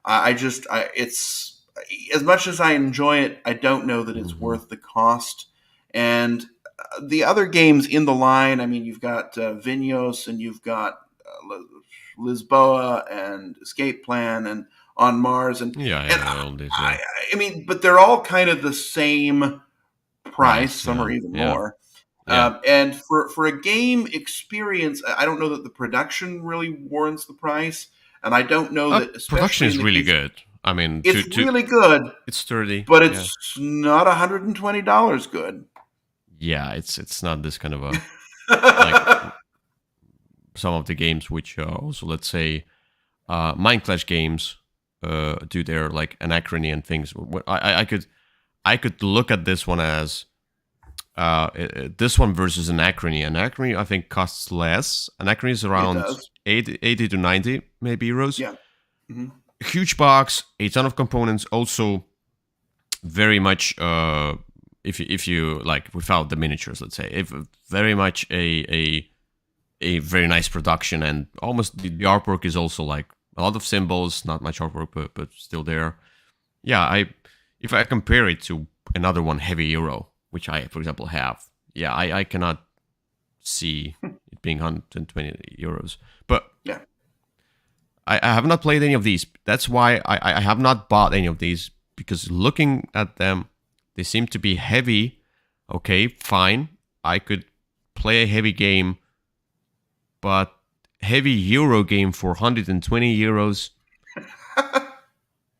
It's as much as I enjoy it, I don't know that it's Mm-hmm. worth the cost. And the other games in the line, I mean, you've got Vinos, and you've got Lisboa and Escape Plan and On Mars, and Yeah, and yeah, all this, I, yeah. I mean, but they're all kind of the same price. Price, Some yeah, are even yeah, more. yeah. And for a game experience, I don't know that the production really warrants the price. And I don't know that, Production especially in is the really case, good. I mean, it's to really good, it's sturdy. but Yeah, it's not $120 good. yeah. It's not this kind of a like some of the games which also, let's say, Mind Clash games do their like anachrony and things. I could look at this one as this one versus anachrony. Anachrony I think costs less. Anachrony is It around does. 80 to 90 maybe euros. Yeah. Hmm. Huge box, a ton of components. Also very much if you like without the miniatures, let's say, if very much a very nice production, and almost the artwork is also like a lot of symbols, not much artwork, but still there. Yeah, if I compare it to another one, Heavy Euro, which I, for example, have, yeah, I cannot see it being 120 euros. But Yeah. I have not played any of these. That's why I have not bought any of these, because looking at them, they seem to be heavy. Okay, fine. I could play a heavy game, but heavy Euro game for 120 euros,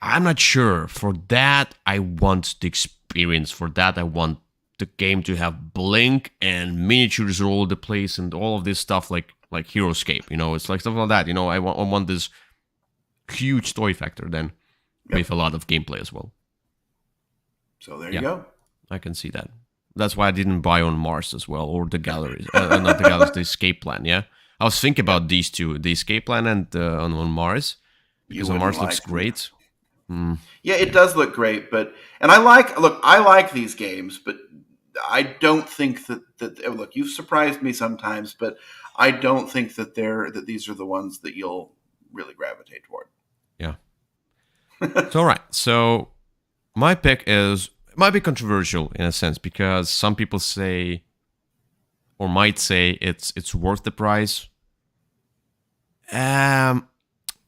I'm not sure. For that, I want the experience. For that, I want the game to have blink and miniatures all over the place and all of this stuff like Heroescape. It's like stuff like that. I want this huge story factor then with a lot of gameplay as well. So there you Yeah, go. I can see that. That's why I didn't buy On Mars as well, or the galleries. Not the galleries, the Escape Plan. Yeah, I was thinking about these two, the Escape Plan and on Mars, You because On wouldn't Mars looks like them. great. Mm, Yeah, it yeah. does look great, and I like these games, but I don't think that look, you've surprised me sometimes, but I don't think that these are the ones that you'll really gravitate toward. Yeah. So, all right. So, my pick might be controversial in a sense, because some people say or might say it's worth the price.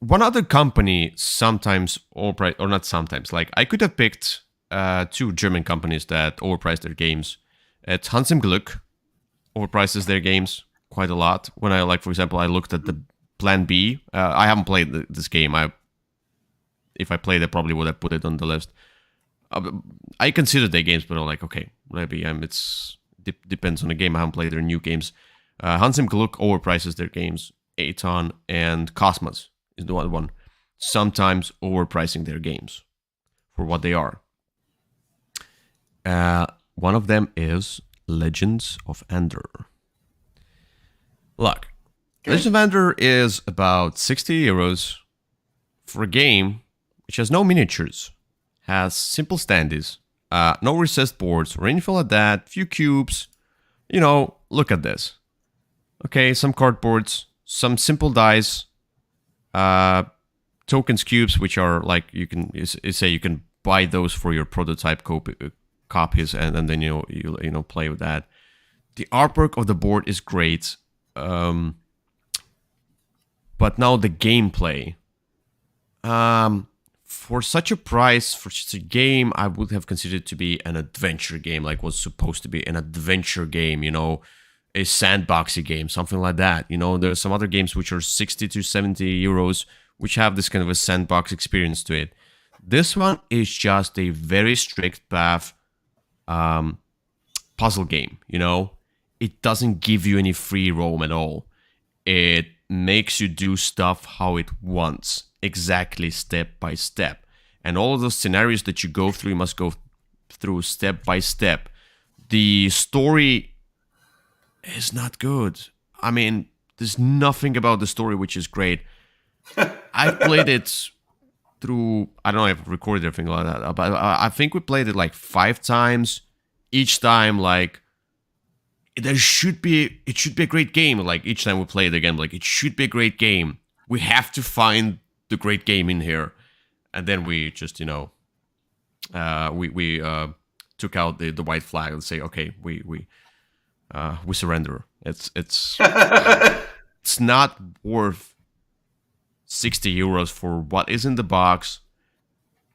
One other company sometimes overpriced, or not sometimes. Like I could have picked two German companies that overpriced their games. It's Hans im Glück overprices their games quite a lot. When for example, I looked at the Plan B. I haven't played this game. If I played, I probably would have put it on the list. I consider their games, but I'm like, okay, maybe it's depends on the game. I haven't played their new games. Hansim Gluk overprices their games. Aton and Cosmos is the one. Sometimes overpricing their games for what they are. One of them is Legends of Ender. Look, okay. Legends of Ender is about 60 euros for a game which has no miniatures, has simple standees, no recessed boards or anything like that, few cubes. You know, look at this. Okay, some cardboards, some simple dice, tokens cubes, which are like you can say you can buy those for your prototype copies, and then you know play with that. The artwork of the board is great, but now the gameplay. For such a price, for such a game, I would have considered to be an adventure game, like was supposed to be an adventure game, you know, a sandboxy game, something like that. You know, there's some other games which are 60 to 70 euros, which have this kind of a sandbox experience to it. This one is just a very strict path puzzle game, you know? It doesn't give you any free roam at all. It makes you do stuff how it wants, exactly step by step. And all of those scenarios that you go through, you must go through step by step. The story is not good. I mean, there's nothing about the story which is great. I played it through, I don't know if I've recorded everything like that, but I think we played it like 5 times. Each time, like, it should be a great game. Like, each time we play it again, like, it should be a great game. We have to find the great game in here. And then we just, you know, we took out the white flag and say, okay, we surrender. It's it's not worth 60 euros for what is in the box,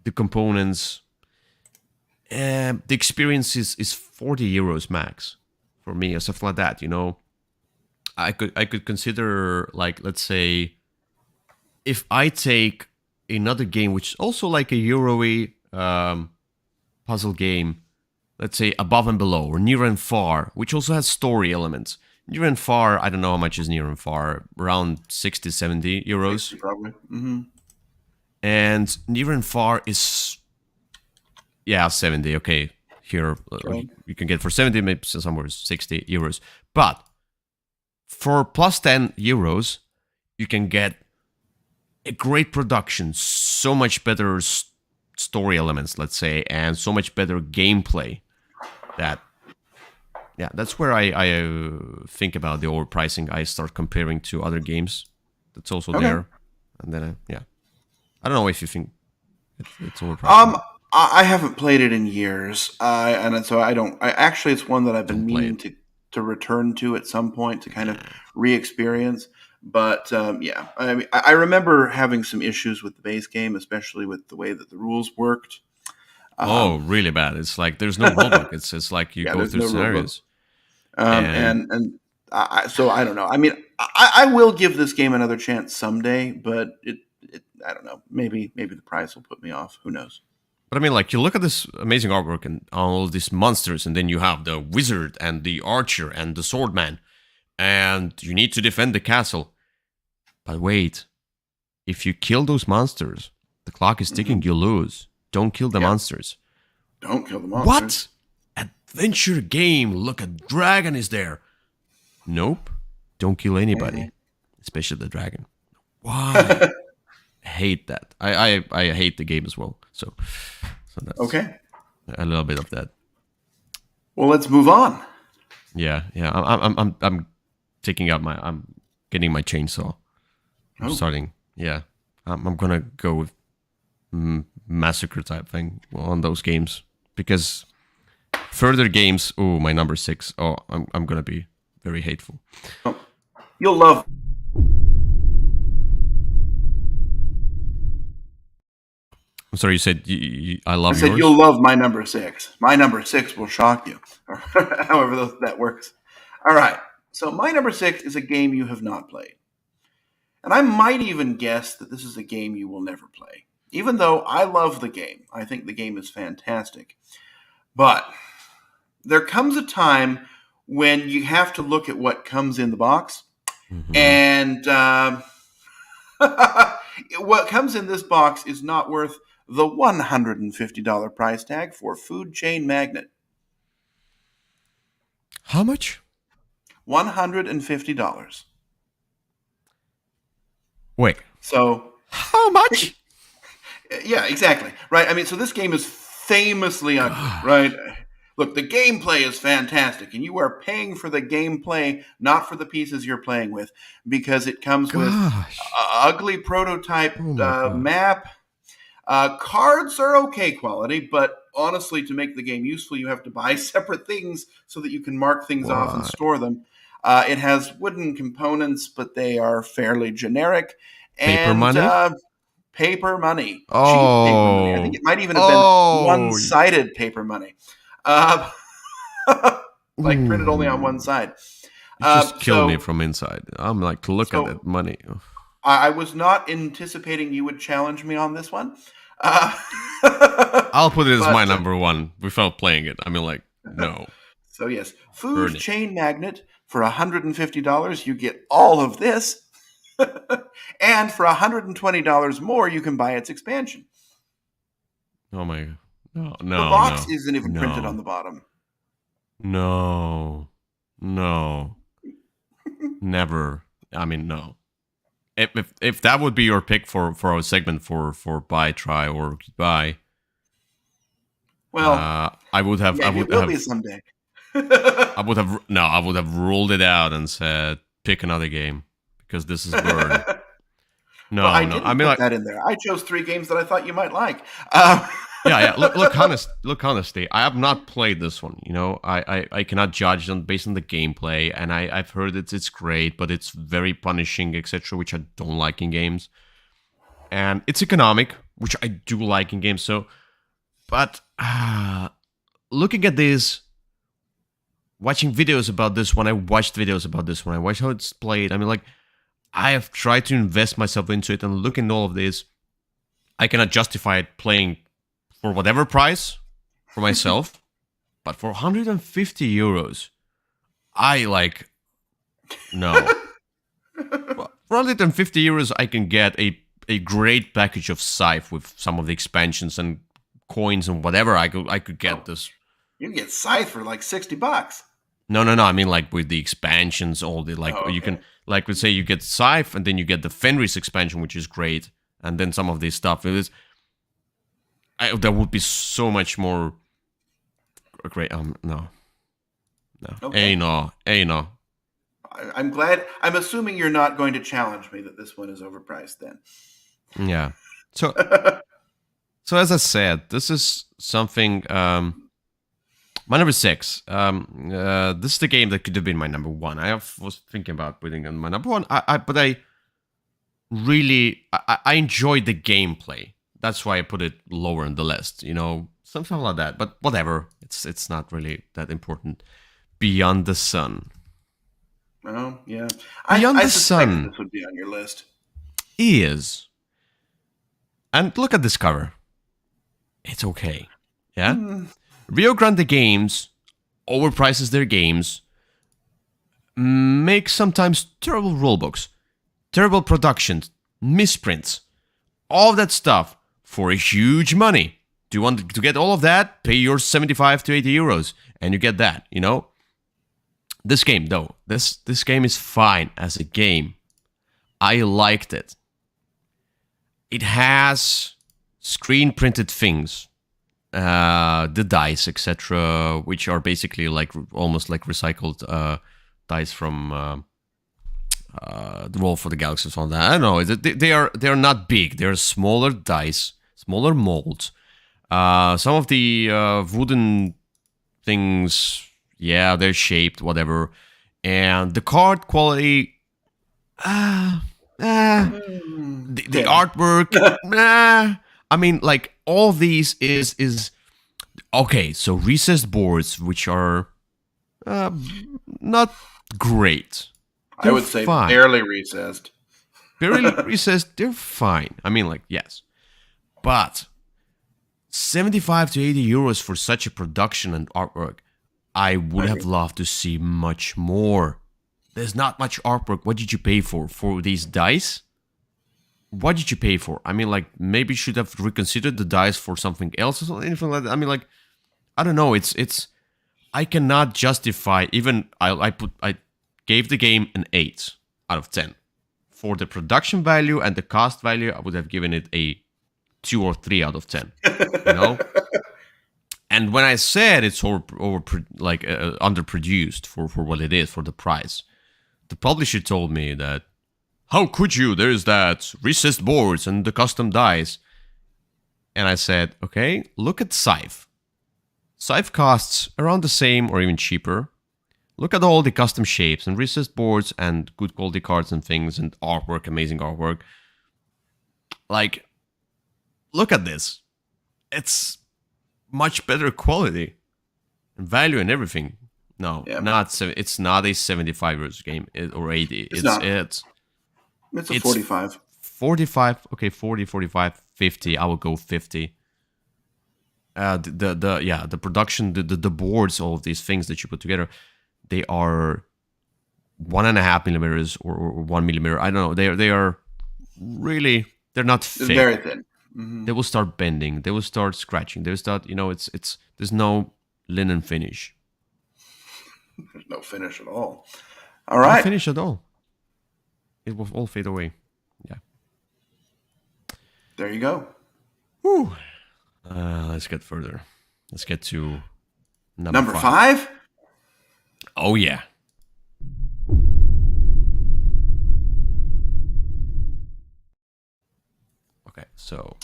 the components. The experience is 40 euros max for me or something like that. You know, I could consider, like, let's say, if I take another game which is also like a Euro-y puzzle game, let's say Above and Below or Near and Far, which also has story elements. Near and Far, I don't know how much is Near and Far, around 60, 70 euros. 60 probably. Mm-hmm. And Near and Far is, yeah, 70. Okay, here you can get for 70, maybe somewhere 60 euros. But for plus 10 euros, you can get a great production, so much better story elements, let's say, and so much better gameplay. That, yeah, that's where I think about the overpricing. I start comparing to other games that's also there, and then yeah, I don't know if you think it's overpriced. I haven't played it in years, and so I don't. Actually, it's one that I've been meaning to return to at some point to kind of re-experience. But yeah, I mean, I remember having some issues with the base game, especially with the way that the rules worked. Really bad. It's like there's no rulebook. It's like you go through scenarios. So I don't know. I mean, I will give this game another chance someday, but I don't know. Maybe the price will put me off. Who knows? But I mean, like, you look at this amazing artwork and all these monsters, and then you have the wizard and the archer and the swordman, and you need to defend the castle. But wait, if you kill those monsters, the clock is ticking, you lose. Don't kill the monsters. Don't kill the monsters. What? Adventure game. Look, a dragon is there. Nope. Don't kill anybody, especially the dragon. Why? I hate that. I hate the game as well. So that's okay. A little bit of that. Well, let's move on. Yeah. I'm taking out I'm getting my chainsaw. I'm starting. Yeah. I'm gonna go with massacre type thing on those games, because further games. Oh, my number 6. Oh, I'm gonna be very hateful. Oh, you'll love. I'm sorry, you said I love yours? I said you'll love my number 6. My number 6 will shock you, or however that works. All right. So my number 6 is a game you have not played. And I might even guess that this is a game you will never play. even though I love the game, I think the game is fantastic. But there comes a time when you have to look at what comes in the box. Mm-hmm. And what comes in this box is not worth the $150 price tag for Food Chain Magnet. How much? $150. Wait. So, How much? yeah, exactly. Right. I mean, so this game is famously ugly, right? Look, the gameplay is fantastic, and you are paying for the gameplay, not for the pieces you're playing with, because it comes with Gosh. ugly prototype Oh my god. map. Cards are okay quality, but honestly, to make the game useful, you have to buy separate things so that you can mark things off and Why? store them. It has wooden components, but they are fairly generic. Paper And money? paper money, cheap paper money. I think Oh. it might even have been Oh. one-sided paper money, uh, like printed only on one Ooh. side. You just killed me So, from inside. I'm like, look at so that money. I was not anticipating you would challenge me on this one, uh, I'll put it as my but number one without playing it. I mean, like, no. so yes, Burn Food it. Chain Magnet for $150, you get all of this. And for $120 more, you can buy its expansion. Oh my god. No, The no, box no. isn't even printed on No. the bottom. No. No. Never. I mean, no. If that would be your pick for a segment for buy, try, or goodbye, Well, I would have maybe it will be someday. I would have ruled it out and said pick another game because this is burn. Well, I No, no. I didn't mean, put like, that in there. I chose 3 games that I thought you might like. yeah, yeah. Look, honestly, I have not played this one. You know, I cannot judge on based on the gameplay, and I've heard it's great, but it's very punishing, etc., which I don't like in games. And it's economic, which I do like in games. So, but looking at this, watching videos about this one, I watched videos about this one. I watched how it's played. I mean, like, I have tried to invest myself into it, and looking at all of this, I cannot justify it playing for whatever price for myself, but for 150 euros, I like no. Well, for 150 euros, I can get a great package of Scythe with some of the expansions and coins and whatever. I could get Oh, this. you can get Scythe for like $60. No, no, no. I mean, like with the expansions, all the like Oh, you okay. can like let's say you get Scythe and then you get the Fenris expansion, which is great, and then some of this stuff. It is that would be so much more great. No, no, Okay. no. I'm glad. I'm assuming you're not going to challenge me that this one is overpriced then. Yeah. So, so as I said, this is something. My number six. This is the game that could have been my number one. Was thinking about putting on my number one. But I really, I enjoyed the gameplay. That's why I put it lower on the list. You know, something like that. But whatever. It's not really that important. Beyond the Sun. Oh, yeah. Beyond I the suspected Sun this would be on your list. is, and look at this cover. It's okay. Yeah. Hmm. Rio Grande Games overprices their games, makes sometimes terrible rulebooks, terrible productions, misprints, all that stuff for a huge money. Do you want to get all of that? Pay your 75 to 80 euros and you get that, you know? This game, though, this game is fine as a game. I liked it. It has screen printed things, the dice, etc., which are basically like almost like recycled dice from the Roll for the Galaxy or something. I don't know. They are not big. They're smaller dice, smaller molds. Some of the wooden things, yeah, they're shaped, whatever. And the card quality, the Tim. artwork, I mean, like all these is okay. So recessed boards, which are not great, I they're would say fine. barely recessed. Barely recessed, they're fine. I mean, like yes. But 75 to 80 euros for such a production and artwork, I would have loved to see much more. There's not much artwork. What did you pay for these dice? What did you pay for? I mean, like, maybe you should have reconsidered the dice for something else or something, anything like that. I mean, like, I don't know. It's I cannot justify. Even I gave the game an 8 out of 10 for the production value and the cost value. I would have given it a 2 or 3 out of 10. You know. And when I said it's underproduced for what it is, for the price, the publisher told me that, how could you? There's that recessed boards and the custom dice. And I said, okay, look at Scythe. Scythe costs around the same or even cheaper. Look at all the custom shapes and recessed boards and good quality cards and things and artwork, amazing artwork. Like, look at this. It's much better quality and value and everything. No, it's not a 75 euros game or 80. It's a 45. 45, okay, 40, 45, 50. I will go 50. The production, the boards, all of these things that you put together, they are 1.5 millimeters or 1 millimeter. I don't know. They are really, they're not thick. It's very thin. Mm-hmm. They will start bending. They will start scratching. They will start, it's there's no linen finish. There's no finish at all. All right. No finish at all. It will all fade away. Yeah. There you go. Whew. Let's get further. Let's get to number 5. Oh, yeah. Okay, so.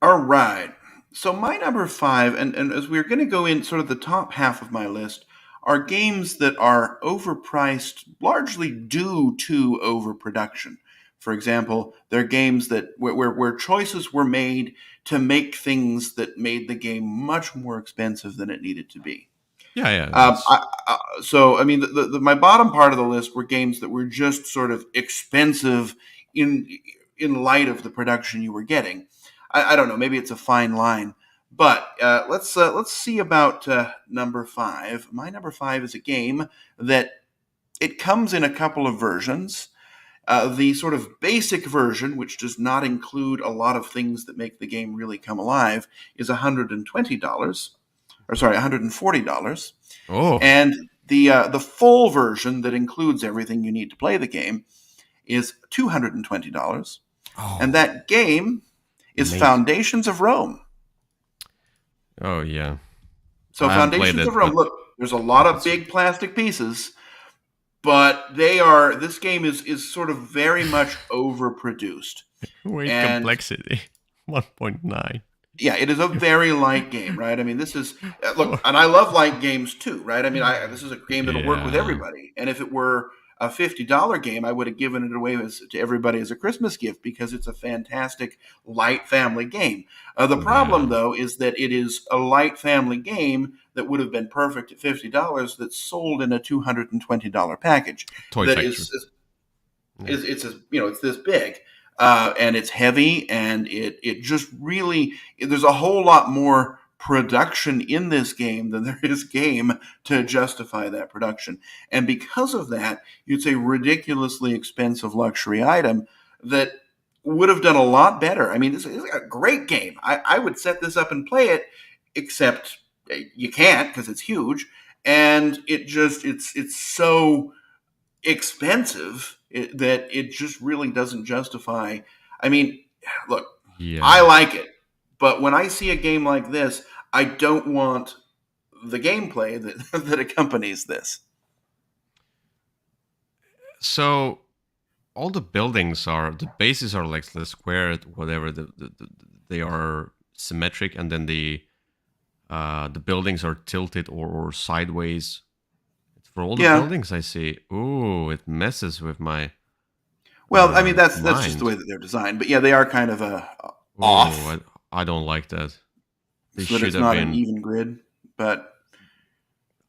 All right. So my number 5, and as we're going to go in sort of the top half of my list, are games that are overpriced largely due to overproduction. For example, they're games that where choices were made to make things that made the game much more expensive than it needed to be. Yeah. So, I mean, my bottom part of the list were games that were just sort of expensive in light of the production you were getting. I don't know. Maybe it's a fine line. But let's see about number 5. My number 5 is a game that it comes in a couple of versions. The sort of basic version, which does not include a lot of things that make the game really come alive, is $120. Or sorry, $140. Oh. And the full version that includes everything you need to play the game is $220. Oh. And that game is Amazing. Foundations of Rome. Oh, yeah. So Foundations of Rome, look, there's a lot of big plastic pieces, but this game is sort of very much overproduced. Weight complexity, 1.9. Yeah, it is a very light game, right? I mean, this is, look, and I love light games too, right? I mean, this is a game that'll work with everybody. And if it were a $50 game, I would have given it away to everybody as a Christmas gift because it's a fantastic light family game. The problem, though, is that it is a light family game that would have been perfect at $50 that's sold in a $220 package. Toy that factory. It's this big. And it's heavy, and it just really, there's a whole lot more production in this game than there is game to justify that production. And because of that, it's a ridiculously expensive luxury item that would have done a lot better. I mean, this is a great game. I would set this up and play it, except you can't because it's huge. And it's so expensive that it just really doesn't justify. I mean, look, I like it, but when I see a game like this, I don't want the gameplay that accompanies this. So all the buildings the bases are like the square, whatever. They are symmetric, and then the buildings are tilted or sideways. For all the buildings I see, ooh, it messes with my. Well, I mean that's just the way that they're designed, but yeah, they are kind of off. I don't like that. They so that it's not an even grid, but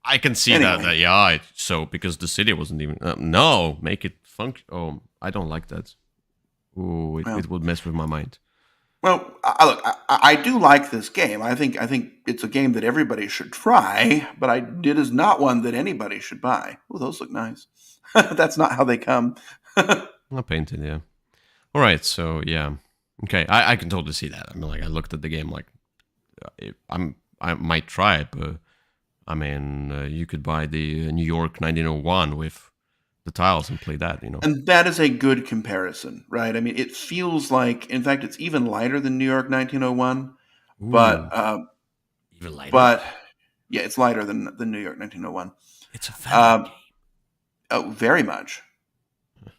I can see that. So because the city wasn't even make it function. Oh, I don't like that. Ooh, it would mess with my mind. Well, look, I do like this game. I think it's a game that everybody should try, but it is not one that anybody should buy. Oh, those look nice. That's not how they come. Not painted, yeah. All right, so yeah, okay, I can totally see that. I mean, like I looked at the game, like I might try it, but I mean, you could buy the New York 1901 with the tiles and play that, you know. And that is a good comparison, right? I mean, it feels like, in fact, it's even lighter than New York 1901, but Ooh, even lighter. but yeah, it's lighter than New York 1901. It's a family Um, oh, very much.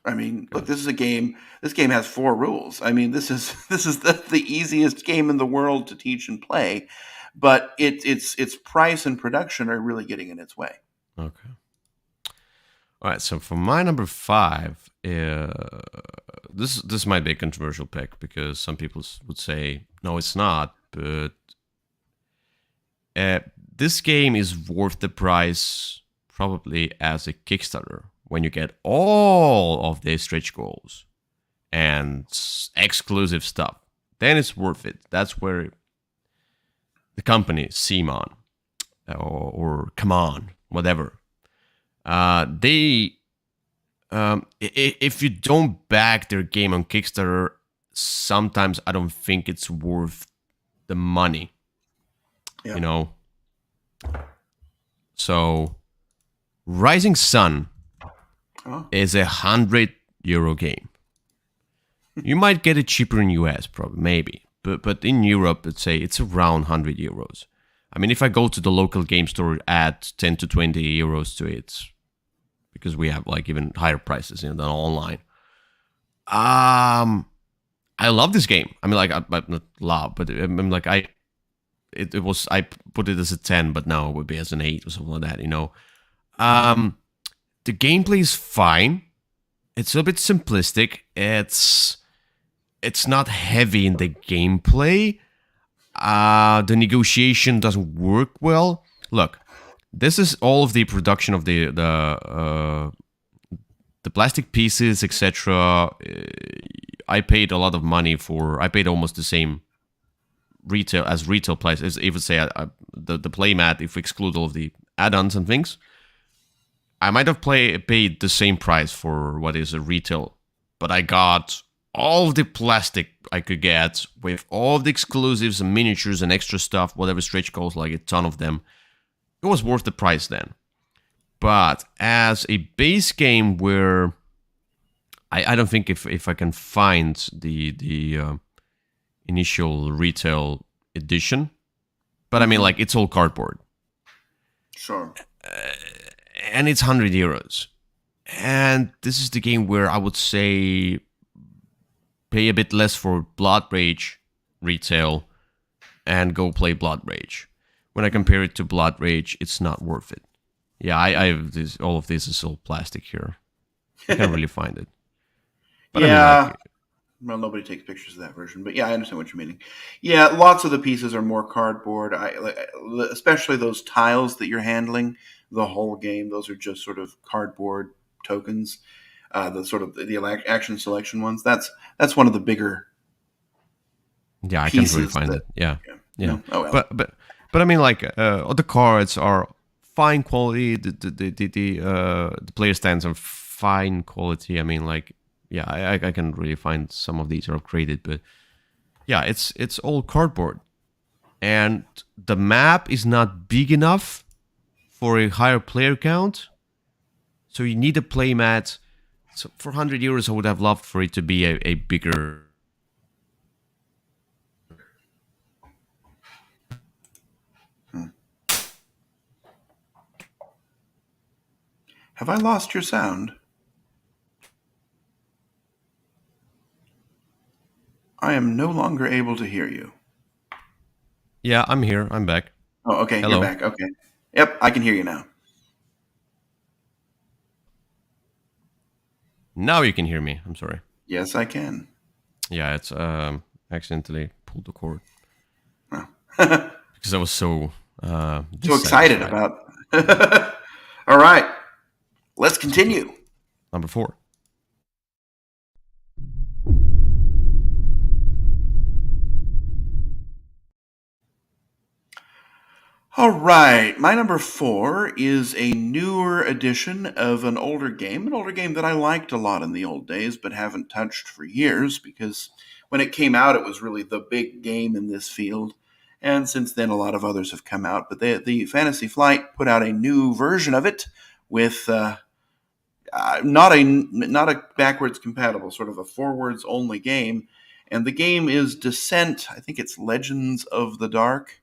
I mean, look, game. this is a game. This game has 4 rules. I mean, this is this is the easiest game in the world to teach and play, but its price and production are really getting in its way. Okay. All right. So for my number 5, this might be a controversial pick because some people would say no, it's not. But this game is worth the price probably as a Kickstarter when you get all of the stretch goals and exclusive stuff. Then it's worth it. That's where the company Simon or Come On, whatever. They if you don't back their game on Kickstarter, sometimes I don't think it's worth the money. Yeah. You know. So, Rising Sun is €100 game. You might get it cheaper in US, probably, maybe, but in Europe, let's say it's around €100. I mean, if I go to the local game store, add 10 to 20 euros to it, because we have like even higher prices than online. I love this game. I mean, like I not love, but I'm like it was I put it as a 10, but now it would be as an 8 or something like that. You know, the gameplay is fine. It's a bit simplistic. It's not heavy in the gameplay. The negotiation doesn't work well. Look, this is all of the production of the plastic pieces, etc. I paid a lot of money for. I paid almost the same retail price as if say the playmat. If we exclude all of the add-ons and things, I might have paid the same price for what is a retail, but I got all of the plastic I could get with all of the exclusives and miniatures and extra stuff, whatever stretch goals, like a ton of them. It was worth the price then. But as a base game where I don't think if I can find the initial retail edition, but I mean, like, it's all cardboard. Sure. And it's €100. And this is the game where I would say pay a bit less for Blood Rage retail and go play Blood Rage. When I compare it to Blood Rage, it's not worth it. Yeah, I have this. All of this is all plastic here. I can't really find it. But yeah. I mean, like, well, nobody takes pictures of that version, but yeah, I understand what you're meaning. Yeah, lots of the pieces are more cardboard. Especially those tiles that you're handling. The whole game, those are just sort of cardboard tokens. The sort of the action selection ones. That's one of the bigger. Yeah, I can't really find it. Yeah. No? Oh well. But I mean, like, the cards are fine quality. The player stands are fine quality. I mean, like, yeah, I can really find some of these are upgraded, but yeah, it's all cardboard, and the map is not big enough for a higher player count. So you need a playmat. So for €100, I would have loved for it to be a bigger. Have I lost your sound? I am no longer able to hear you. Yeah, I'm here. I'm back. Oh, okay. Hello. You're back. Okay. Yep, I can hear you now. Now you can hear me. I'm sorry. Yes, I can. Yeah, it's accidentally pulled the cord Well, because I was so excited about. All right, let's continue. Number 4. All right, my number 4 is a newer edition of an older game that I liked a lot in the old days, but haven't touched for years because when it came out, it was really the big game in this field. And since then, a lot of others have come out. But the Fantasy Flight put out a new version of it with not a backwards compatible, sort of a forwards only game. And the game is Descent. I think it's Legends of the Dark.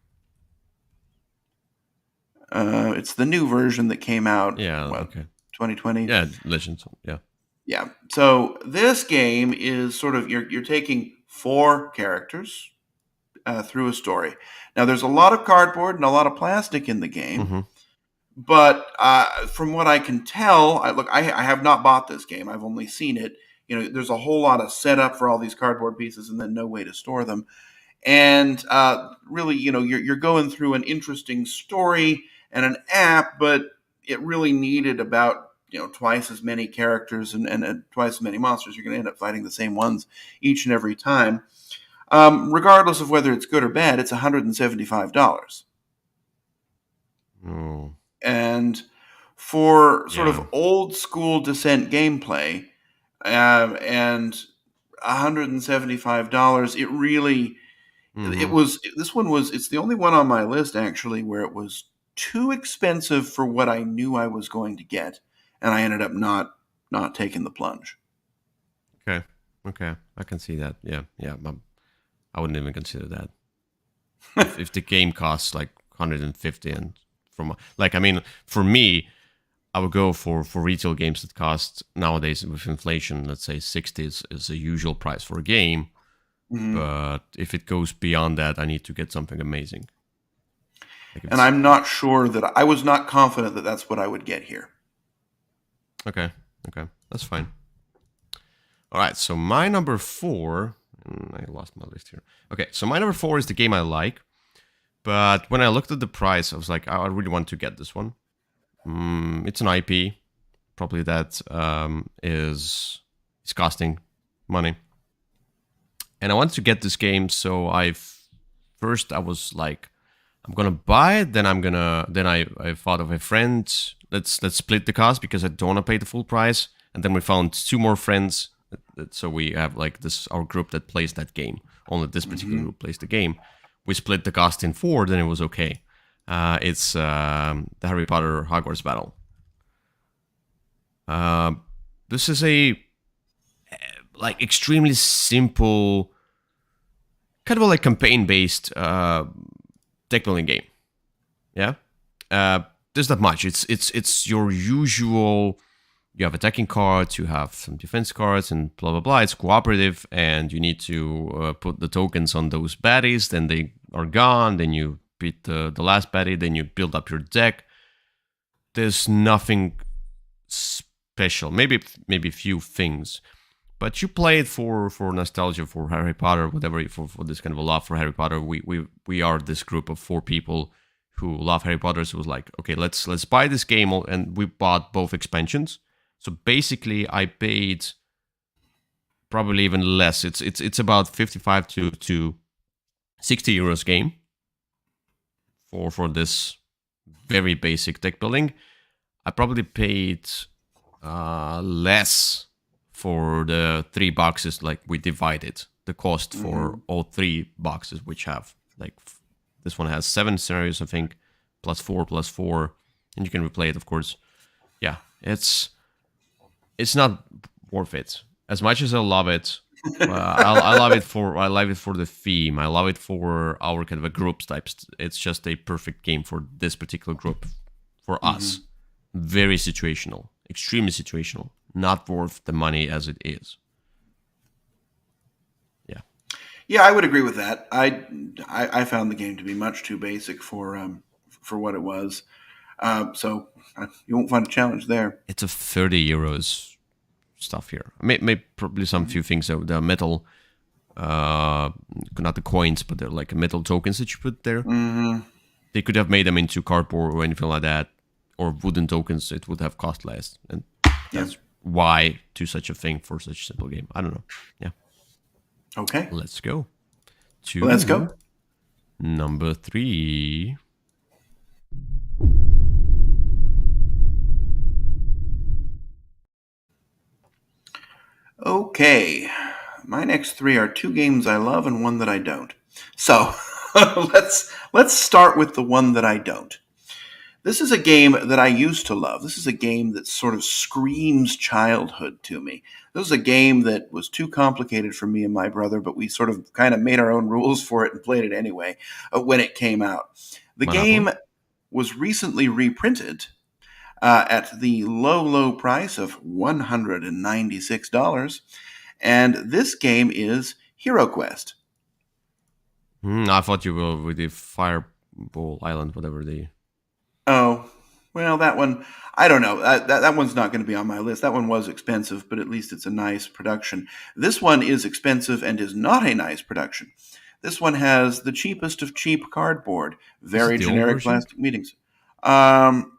It's the new version that came out. Yeah. Okay. 2020. Yeah, Legends. Yeah. Yeah. So this game is sort of you're taking 4 characters through a story. Now there's a lot of cardboard and a lot of plastic in the game, Mm-hmm. but from what I can tell, I have not bought this game. I've only seen it. There's a whole lot of setup for all these cardboard pieces, and then no way to store them. And really, you're going through an interesting story and an app, but it really needed about twice as many characters and twice as many monsters. You're going to end up fighting the same ones each and every time. Regardless of whether it's good or bad, it's $175. Oh. And for sort of old school Descent gameplay, and $175, it really it was. This one was. It's the only one on my list actually where it was too expensive for what I knew I was going to get, and I ended up not taking the plunge. Okay, I can see that. Yeah. I wouldn't even consider that. if the game costs like 150 and for me, I would go for retail games that cost nowadays with inflation, let's say 60 is the usual price for a game. Mm-hmm. But if it goes beyond that, I need to get something amazing. And I'm not sure that I was not confident that that's what I would get here. Okay, that's fine. All right, so my number 4, I lost my list here. Okay, so my number 4 is the game I like, but when I looked at the price, I was like, I really want to get this one. It's an IP, probably that is costing money, and I wanted to get this game. So I was like, I'm gonna buy it. Then I thought of a friend. Let's split the cost because I don't want to pay the full price. And then we found 2 more friends. So we have like this our group that plays that game. Only this particular group plays the game. We split the cost in 4. Then it was okay. It's the Harry Potter Hogwarts Battle. This is a like extremely simple, kind of like campaign-based deck building game. Yeah, there's not much. It's your usual. You have attacking cards, you have some defense cards, and blah blah blah. It's cooperative, and you need to put the tokens on those baddies. Then they are gone. Then you beat the last baddie. Then you build up your deck. There's nothing special. Maybe a few things, but you play it for nostalgia, for Harry Potter, whatever. For this kind of a love for Harry Potter. We are this group of 4 people who love Harry Potter. So it was like, okay, let's buy this game, and we bought both expansions. So basically, I paid probably even less. It's about 55 to 60 euros game for this very basic deck building. I probably paid less for the 3 boxes. Like we divided the cost for all 3 boxes, which have like this one has 7 scenarios, I think, plus 4, and you can replay it, of course. Yeah, it's not worth it. As much as I love it, I love it for the theme. I love it for our kind of a group types. It's just a perfect game for this particular group, for us. Very situational, extremely situational. Not worth the money as it is. Yeah. Yeah, I would agree with that. I found the game to be much too basic for what it was. So you won't find a challenge there. It's a 30 euros stuff here. Maybe probably some few things. The metal, not the coins, but they're like metal tokens that you put there. They could have made them into cardboard or anything like that, or wooden tokens. It would have cost less, and that's why do such a thing for such a simple game. I don't know. Yeah. Okay. Let's go. Let's go. Number 3. Okay, my next three are two games I love and one that I don't. So let's start with the one that I don't. This is a game that I used to love. This is a game that sort of screams childhood to me. This was a game that was too complicated for me and my brother, but we sort of kind of made our own rules for it and played it anyway when it came out. The Monopoly? game was recently reprinted at the low, low price of $196. And this game is Hero Quest. I thought you were with the Fireball Island, whatever the. Oh, well, that one, I don't know. That one's not going to be on my list. That one was expensive, but at least it's a nice production. This one is expensive and is not a nice production. This one has the cheapest of cheap cardboard, Is it very the old generic version? plastic meetings. Um,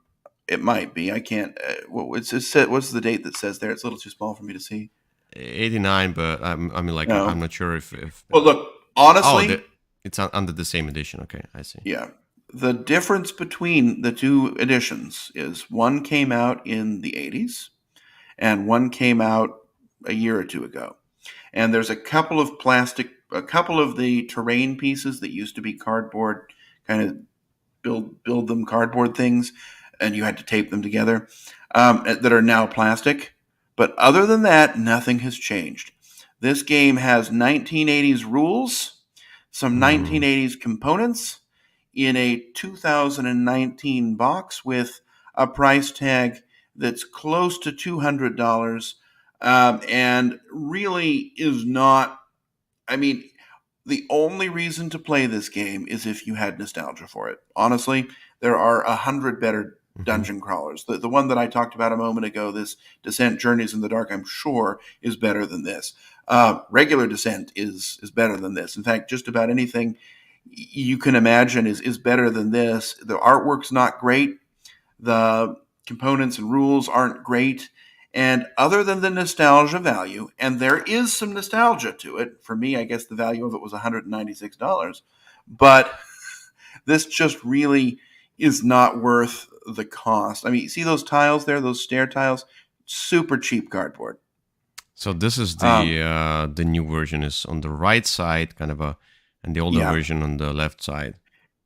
it might be. I can't. What's the date that says there? It's a little too small for me to see. 89, but I mean, like, I'm No. not sure if Well, look, oh, honestly, it's under the same edition. Okay, I see. yeah. The difference between the two editions is one came out in the 80s and one came out a year or two ago. And there's a couple of the terrain pieces that used to be cardboard, kind of build them cardboard things, and you had to tape them together, that are now plastic. But other than that, nothing has changed. This game has 1980s rules, some Hmm. 1980s components in a 2019 box with a price tag that's close to $200, and really is not. I mean, the only reason to play this game is if you had nostalgia for it. Honestly, there are 100 better Hmm. dungeon crawlers. The one that I talked about a moment ago, this Descent Journeys in the Dark, I'm sure is better than this. Regular Descent is better than this. In fact, just about anything you can imagine is better than this. The artwork's not great. The components and rules aren't great. And other than the nostalgia value, and there is some nostalgia to it, for me, I guess the value of it was $196, but this just really is not worth the cost. I mean, you see those tiles there, those stair tiles? Super cheap cardboard. So this is Um, the new version is on the right side, kind of and the older yeah, version on the left side.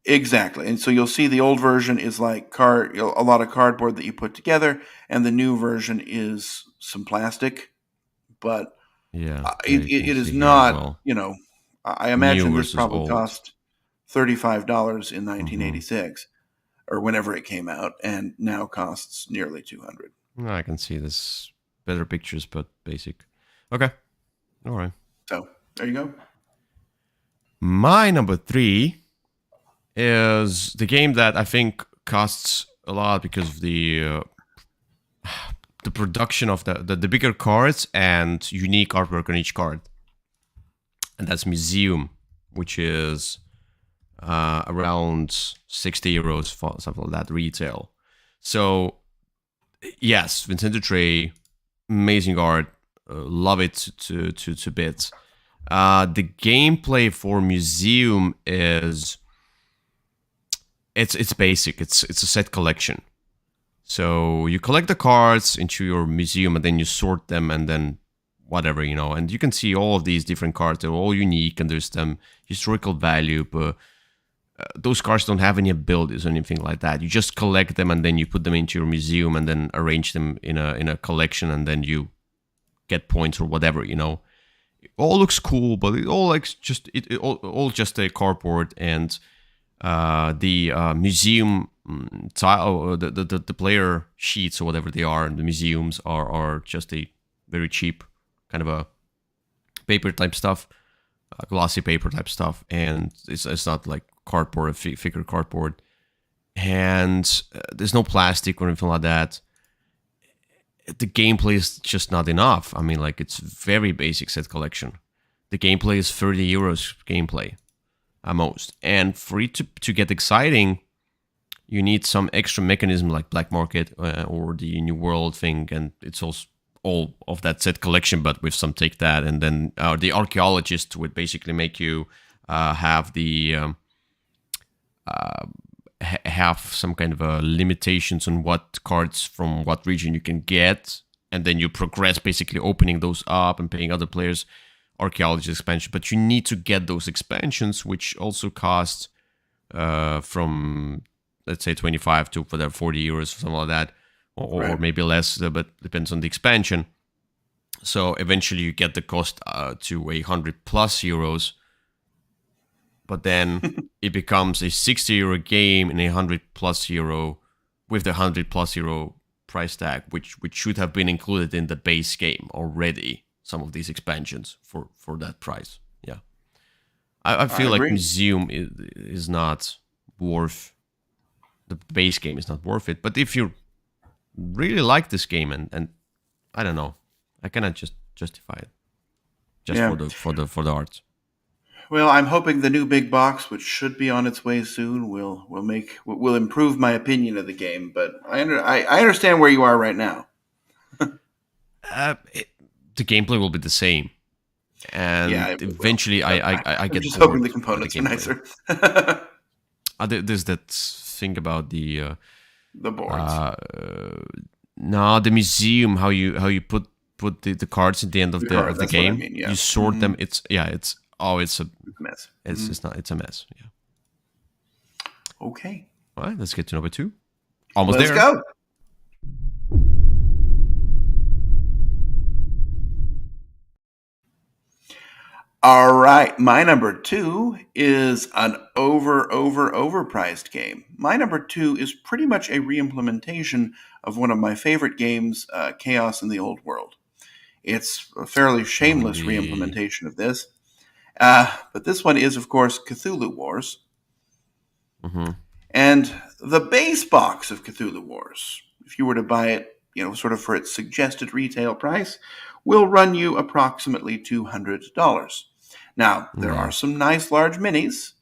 exactly. And so you'll see the old version is like a lot of cardboard that you put together, and the new version is some plastic. But Yeah, yeah, it, you it, can it is see here as not, well. I New imagine this versus probably old. cost $35 in Hmm. 1986 or whenever it came out, and now costs nearly 200. I can see this better pictures, but basic. Okay, all right. So there you go. My number three is the game that I think costs a lot because of the production of the bigger cards and unique artwork on each card, and that's Museum, which is around 60 euros for something like that retail. So yes, Vincent Trey, amazing art, love it to bits. The gameplay for Museum is it's basic. It's a set collection. So you collect the cards into your museum and then you sort them and then whatever, and you can see all of these different cards. They're all unique and there's some historical value, but those cards don't have any abilities or anything like that. You just collect them and then you put them into your museum and then arrange them in a collection and then you get points or whatever. It all looks cool, but it all like all just a cardboard and the museum tile, the player sheets or whatever they are, the museums are just a very cheap kind of a paper type stuff, glossy paper type stuff, and it's not like cardboard, thicker cardboard, and there's no plastic or anything like that. The gameplay is just not enough. I mean, like it's very basic set collection. The gameplay is 30 euros gameplay at most, and for it to get exciting, you need some extra mechanism like black market or the new world thing, and it's also all of that set collection, but with some take that, and then the archaeologist would basically make you have the have some kind of limitations on what cards from what region you can get, and then you progress, basically opening those up and paying other players archaeology expansion. But you need to get those expansions, which also cost from, let's say, 25 to 40 euros, something like that, or maybe less, but depends on the expansion. So eventually you get the cost to 100 plus euros, but then it becomes a 60 euro game and 100 plus euro with the 100 plus euro price tag, which should have been included in the base game already. Some of these expansions for that price. Yeah, I feel like Museum is not worth, the base game is not worth it. But if you really like this game and I don't know, I cannot just justify it for the art. Well, I'm hoping the new big box, which should be on its way soon, will improve my opinion of the game. But I understand where you are right now. The gameplay will be the same, and eventually I get just bored. Hoping the components are nicer. There's that thing about the boards. No, the museum. How you put the cards at the end of the game. I mean, yeah. You sort them. It's a mess. It's a mess. Yeah. Okay. All right, let's get to number 2. Almost Let's there. Go. All right, my number 2 is an overpriced game. My number 2 is pretty much a reimplementation of one of my favorite games, Chaos in the Old World. It's a fairly shameless reimplementation of this. But this one is, of course, Cthulhu Wars. Mm-hmm. And the base box of Cthulhu Wars, if you were to buy it, sort of for its suggested retail price, will run you approximately $200. Now, there are some nice large minis,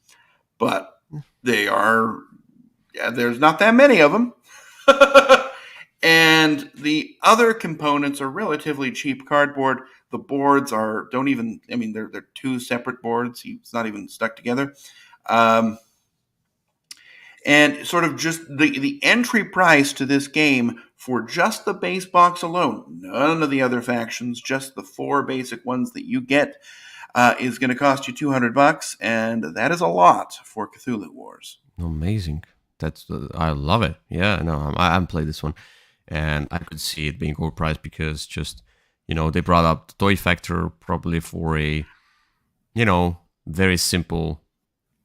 but there's not that many of them. And the other components are relatively cheap cardboard. The boards they're 2 separate boards. It's not even stuck together. And sort of just the entry price to this game for just the base box alone, none of the other factions, just the 4 basic ones that you get, is going to cost you $200, and that is a lot for Cthulhu Wars. Amazing. I love it. Yeah, no, I haven't played this one, and I could see it being overpriced because just, they brought up the toy factor probably for a, very simple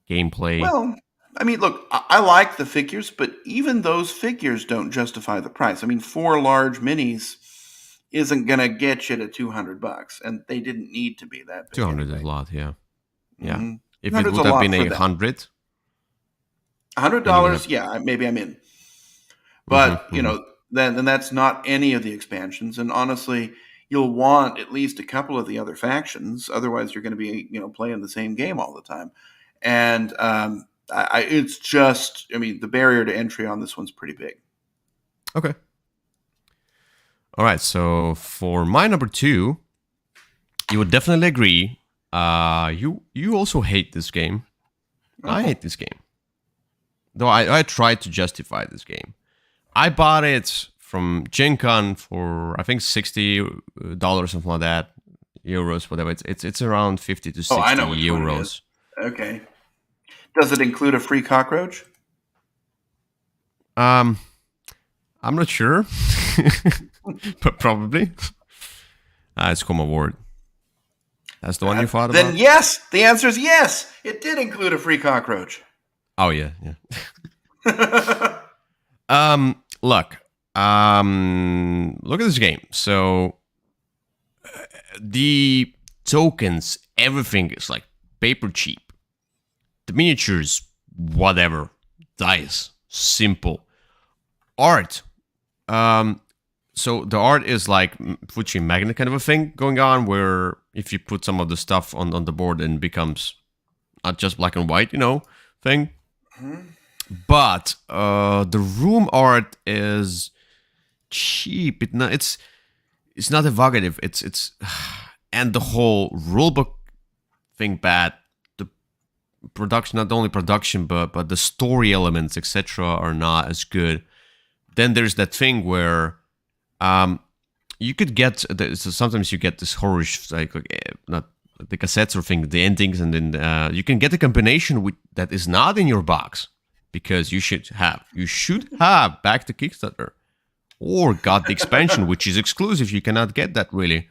gameplay. Well, I mean, look, I like the figures, but even those figures don't justify the price. I mean, 4 large minis isn't going to get you to $200, and they didn't need to be that big. 200 is a lot, yeah. Yeah. Mm-hmm. If it would have been $100. $100, yeah, maybe I'm in. But, then that's not any of the expansions. And honestly, you'll want at least a couple of the other factions. Otherwise, you're going to be, playing the same game all the time. And it's just, the barrier to entry on this one's pretty big. Okay. All right. So for my number 2, you would definitely agree. You also hate this game. I hate this game. Though I tried to justify this game. I bought it from Gen Con for, I think, $60, something like that, euros, whatever. It's around 50 to 60 I know which euros. One it is. Okay. Does it include a free cockroach? I'm not sure, but probably. It's Come Award. That's the one you thought about? Then yes, the answer is yes. It did include a free cockroach. Oh yeah. Look at this game. So the tokens, everything is like paper cheap. The miniatures, whatever. Dice, simple. Art. So the art is like Fuji magnet kind of a thing going on, where if you put some of the stuff on the board, and it becomes not just black and white, thing. Mm-hmm. But the room art is cheap. It's not evocative. It's and the whole rulebook thing bad. The production, not only production, but the story elements, etc., are not as good. Then there's that thing where you could get so sometimes you get this horror like not the cassettes or thing, the endings, and then you can get a combination that is not in your box because you should have back to Kickstarter or got the expansion which is exclusive. You cannot get that really,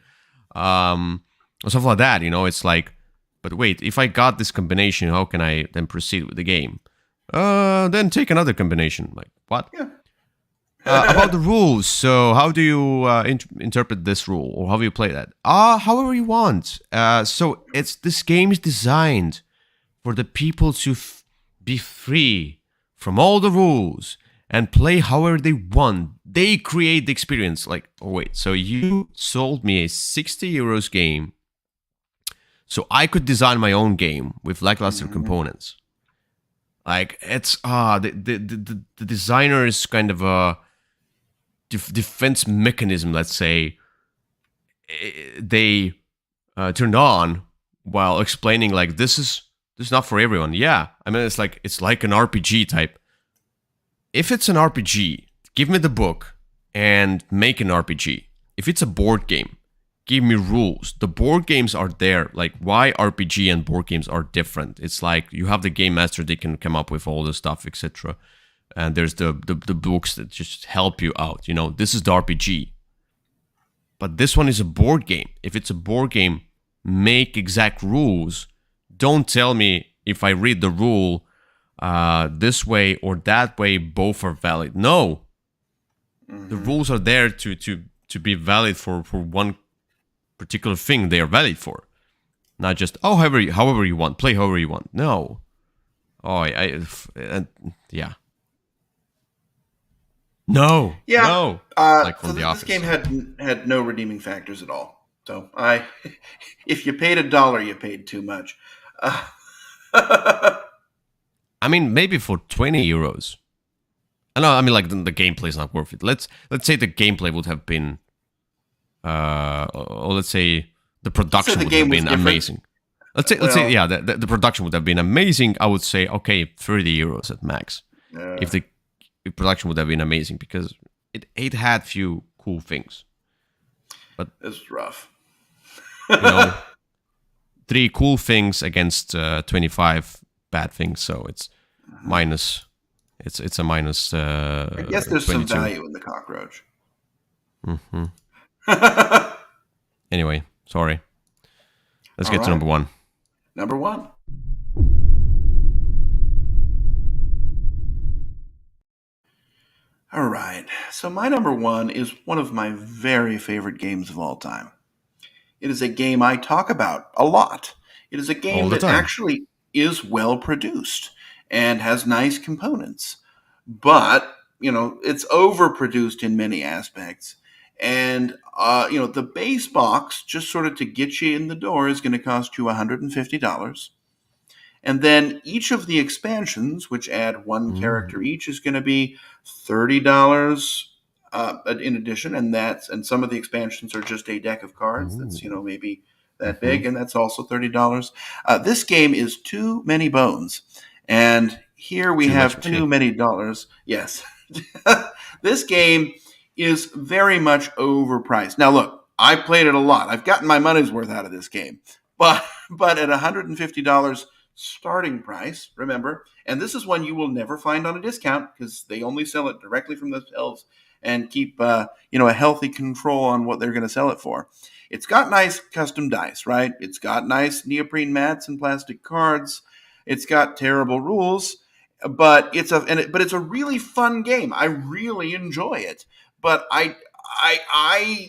or something like that. It's like, but wait, if I got this combination, how can I then proceed with the game? Then take another combination. Like what? Yeah. About the rules, so how do you interpret this rule, or how do you play that? However you want. So this game is designed for the people to be free from all the rules and play however they want. They create the experience. Like, oh wait, so you sold me a 60 euros game, so I could design my own game with lackluster components. Like it's the designer is kind of a defense mechanism, let's say, they turned on while explaining like this is not for everyone. Yeah, I mean it's like an RPG type. If it's an RPG, give me the book and make an RPG. If it's a board game, give me rules. The board games are there. Like why RPG and board games are different. It's like you have the game master, they can come up with all the stuff, etc. And there's the books that just help you out. This is the RPG. But this one is a board game. If it's a board game, make exact rules. Don't tell me if I read the rule this way or that way, both are valid. No. The rules are there to be valid for one particular thing they are valid for. Not just, however you want, play however you want. No. Yeah. No. Yeah. No. Like from the Office. This game had no redeeming factors at all. So if you paid $1, you paid too much. I mean, maybe for 20 euros. I know. I mean, like the gameplay is not worth it. Let's say the gameplay would have been, or let's say the production would have been amazing. Let's say the production would have been amazing. I would say, okay, 30 euros at max. If the production would have been amazing, because it had few cool things. But it's rough. 3 cool things against 25 bad things, so it's minus. It's a minus. I guess there's 22. Some value in the cockroach. Anyway, sorry. Let's get to number 1. Number 1. All right. So my number 1 is one of my very favorite games of all time. It is a game I talk about a lot. It is a game that actually is well produced and has nice components. But, it's overproduced in many aspects. And, the base box, just sort of to get you in the door, is going to cost you $150. And then each of the expansions, which add one character each, is going to be $30 in addition. And some of the expansions are just a deck of cards that's, maybe that big, and that's also $30. This game is too many bones. And here we have too many dollars. Yes. This game is very much overpriced. Now, look, I played it a lot. I've gotten my money's worth out of this game. But at $150 starting price, remember, and this is one you will never find on a discount because they only sell it directly from themselves and keep a healthy control on what they're going to sell it for. It's got nice custom dice, right? It's got nice neoprene mats and plastic cards. It's got terrible rules, but it's a really fun game. I really enjoy it. But I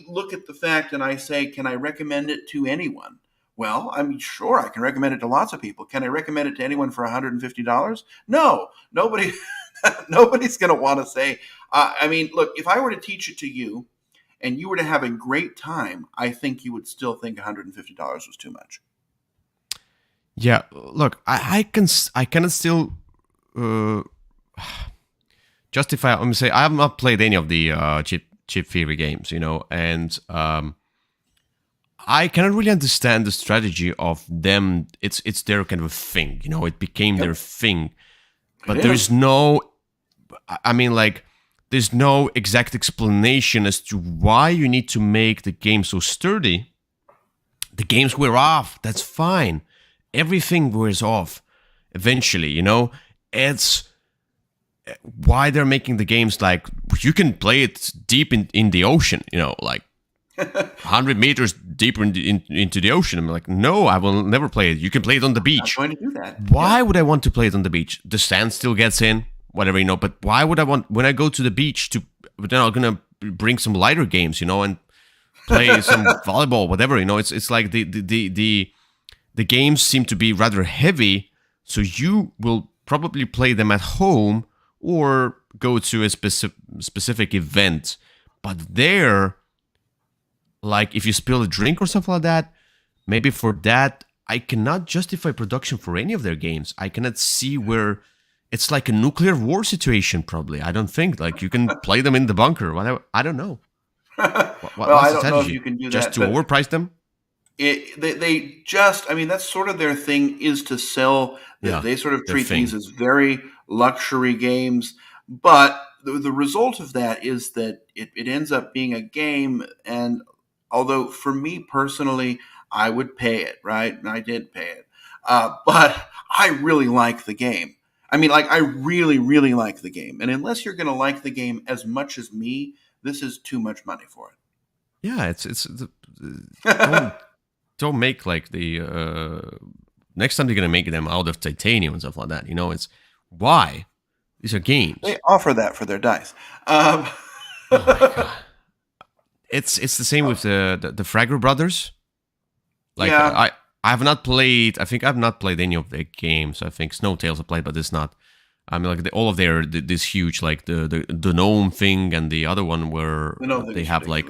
look at the fact and I say, can I recommend it to anyone? Well, I'm sure I can recommend it to lots of people. Can I recommend it to anyone for $150? No, nobody's going to want to say. Look, if I were to teach it to you and you were to have a great time, I think you would still think $150 was too much. Yeah, look, I cannot still justify. I'm gonna say I have not played any of the Chip Theory games, and I cannot really understand the strategy of them. It's their kind of a thing, it became their thing. But there is no, the there's no exact explanation as to why you need to make the game so sturdy. The games wear off. That's fine. Everything wears off eventually, you know? It's why they're making the games like you can play it deep in the ocean, you know, like 100 meters deeper into the ocean. I'm like, no, I will never play it. You can play it on the beach. I'm going to do that. Why would I want to play it on the beach? The sand still gets in, whatever, you know, but why would I want, when I go to the beach, then I'm going to bring some lighter games, you know, and play some volleyball, whatever, you know, it's like the games seem to be rather heavy, so you will probably play them at home or go to a specific event. But there, like if you spill a drink or something like that, maybe for that, I cannot justify production for any of their games. I cannot see where it's like a nuclear war situation, probably. I don't think. Like you can play them in the bunker, whatever. I don't know. Well, I don't know if you can do just that. Just to overprice them? They just, I mean, that's sort of their thing, is to sell. Yeah, they sort of treat these as very luxury games. But the result of that is that it ends up being a game. And although for me personally, I would pay it, right? And I did pay it. But I really like the game. I mean, like, I really, really like the game. And unless you're going to like the game as much as me, this is too much money for it. Yeah, don't make like the next time they're gonna make them out of titanium and stuff like that. You know, it's why these are games. They offer that for their dice. Oh my God. It's the same with the Fraggle Brothers. Like yeah. I have not played. I think I've not played any of their games. I think Snowtails I played, but it's not. I mean, like all of their this huge, like the gnome thing and the other one where they have like,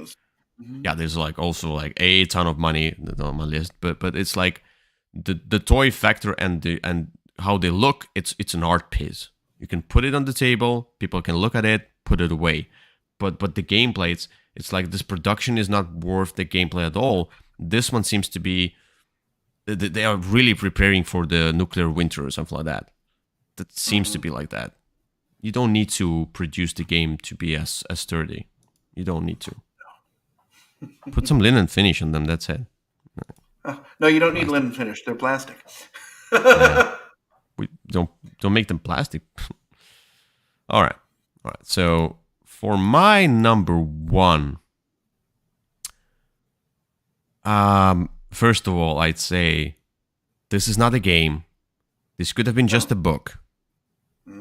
yeah, there's like also like a ton of money on my list, but it's like the toy factor and how they look. It's an art piece. You can put it on the table, people can look at it, put it away, but the gameplay, it's like this production is not worth the gameplay at all. This one seems to be they are really preparing for the nuclear winter or something like that. That seems to be like that. You don't need to produce the game to be as sturdy. You don't need to. Put some linen finish on them, that's it. No, you don't need linen finish. They're plastic. Yeah. We don't make them plastic. All right. So for my number one, first of all, I'd say this is not a game. This could have been just a book.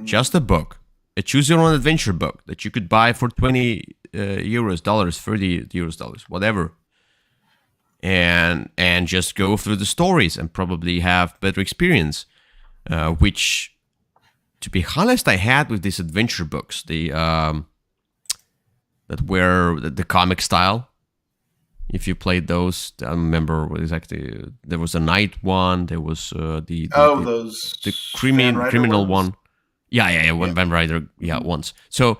Just a book. A choose your own adventure book that you could buy for 20 euros, dollars, 30 euros, dollars, whatever. And just go through the stories and probably have better experience. Which, to be honest, I had with these adventure books. That were the comic style. If you played those, I remember exactly. There was a knight one. There was the criminal one. Yeah. Van Rider. Yeah, once. So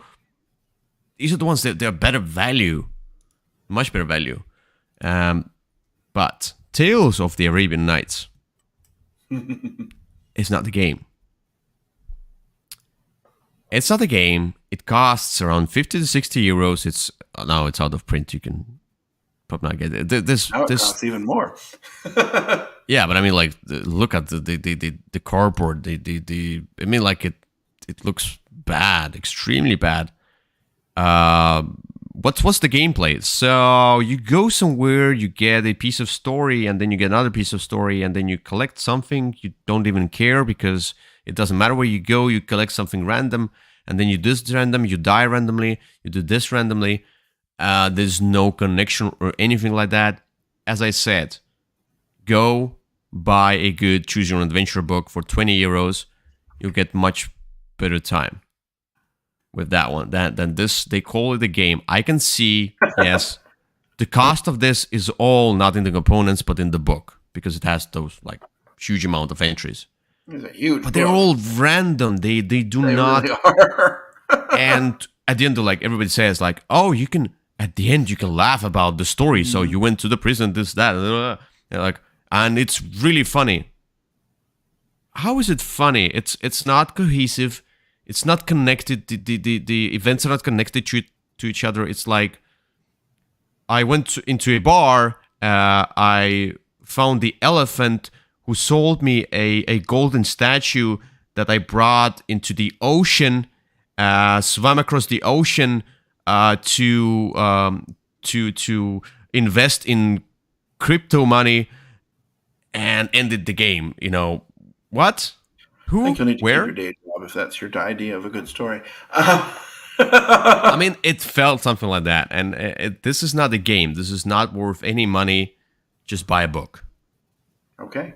these are the ones that they're better value, much better value. But Tales of the Arabian Nights is not the game. It's not a game. It costs around 50 to 60 euros. Now it's out of print. You can probably not get it. Now it costs even more. Yeah, but I mean, like, look at the cardboard. I mean, like it looks bad, extremely bad. What's the gameplay? So you go somewhere, you get a piece of story, and then you get another piece of story, and then you collect something. You don't even care because it doesn't matter where you go. You collect something random, and then you do this random. You die randomly. You do this randomly. There's no connection or anything like that. As I said, go buy a good choose your own adventure book for 20 euros. You'll get much better time with that one than this. They call it a game. I can see, yes, the cost of this is all not in the components but in the book because it has those like huge amount of entries. It's a huge but they're all random. They not really are. And at the end of, like, everybody says like, oh, you can at the end you can laugh about the story. So you went to the prison, this, that, like, and it's really funny. How is it funny? It's not cohesive. it's not connected. The events are not connected to each other. It's like I went into a bar. I found the elephant who sold me a golden statue that I brought into the ocean. Swam across the ocean to invest in crypto money and ended the game. You know what? Who? I think you'll need to Where? keep your day job if that's your idea of a good story. I mean, it felt something like that. And this is not a game. This is not worth any money. Just buy a book. Okay.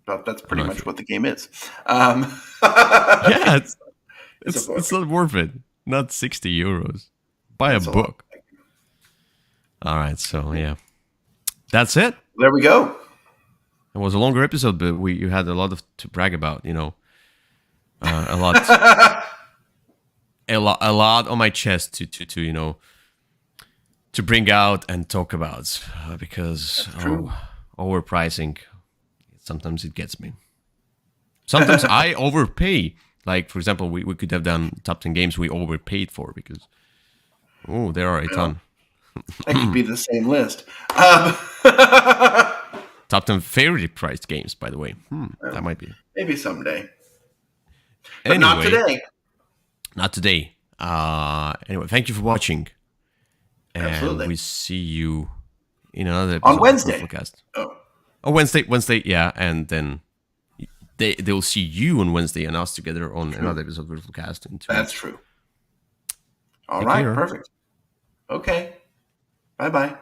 But that's pretty Not much sure. what the game is. Yeah, It's a book. it's not worth it. Not 60 euros. Buy That's a a lot. book. All right, so yeah, that's it. There we go. It was a longer episode, but you had a lot to brag about. You know, a lot, a lot on my chest to you know to bring out and talk about because true. overpricing. Sometimes it gets me. Sometimes I overpay. Like for example, we could have done top 10 games we overpaid for because there are a ton. That could be the same list. Top 10 fairly priced games, by the way. That might be. Maybe someday. But Anyway, not today. Not today. Anyway, thank you for watching. And Absolutely. we see you in another episode On Wednesday. of Würfelcast. Oh, Wednesday, yeah. And then they'll see you on Wednesday and us together on another episode of Würfelcast. that's true. All Take right, care. perfect. Okay. Bye-bye.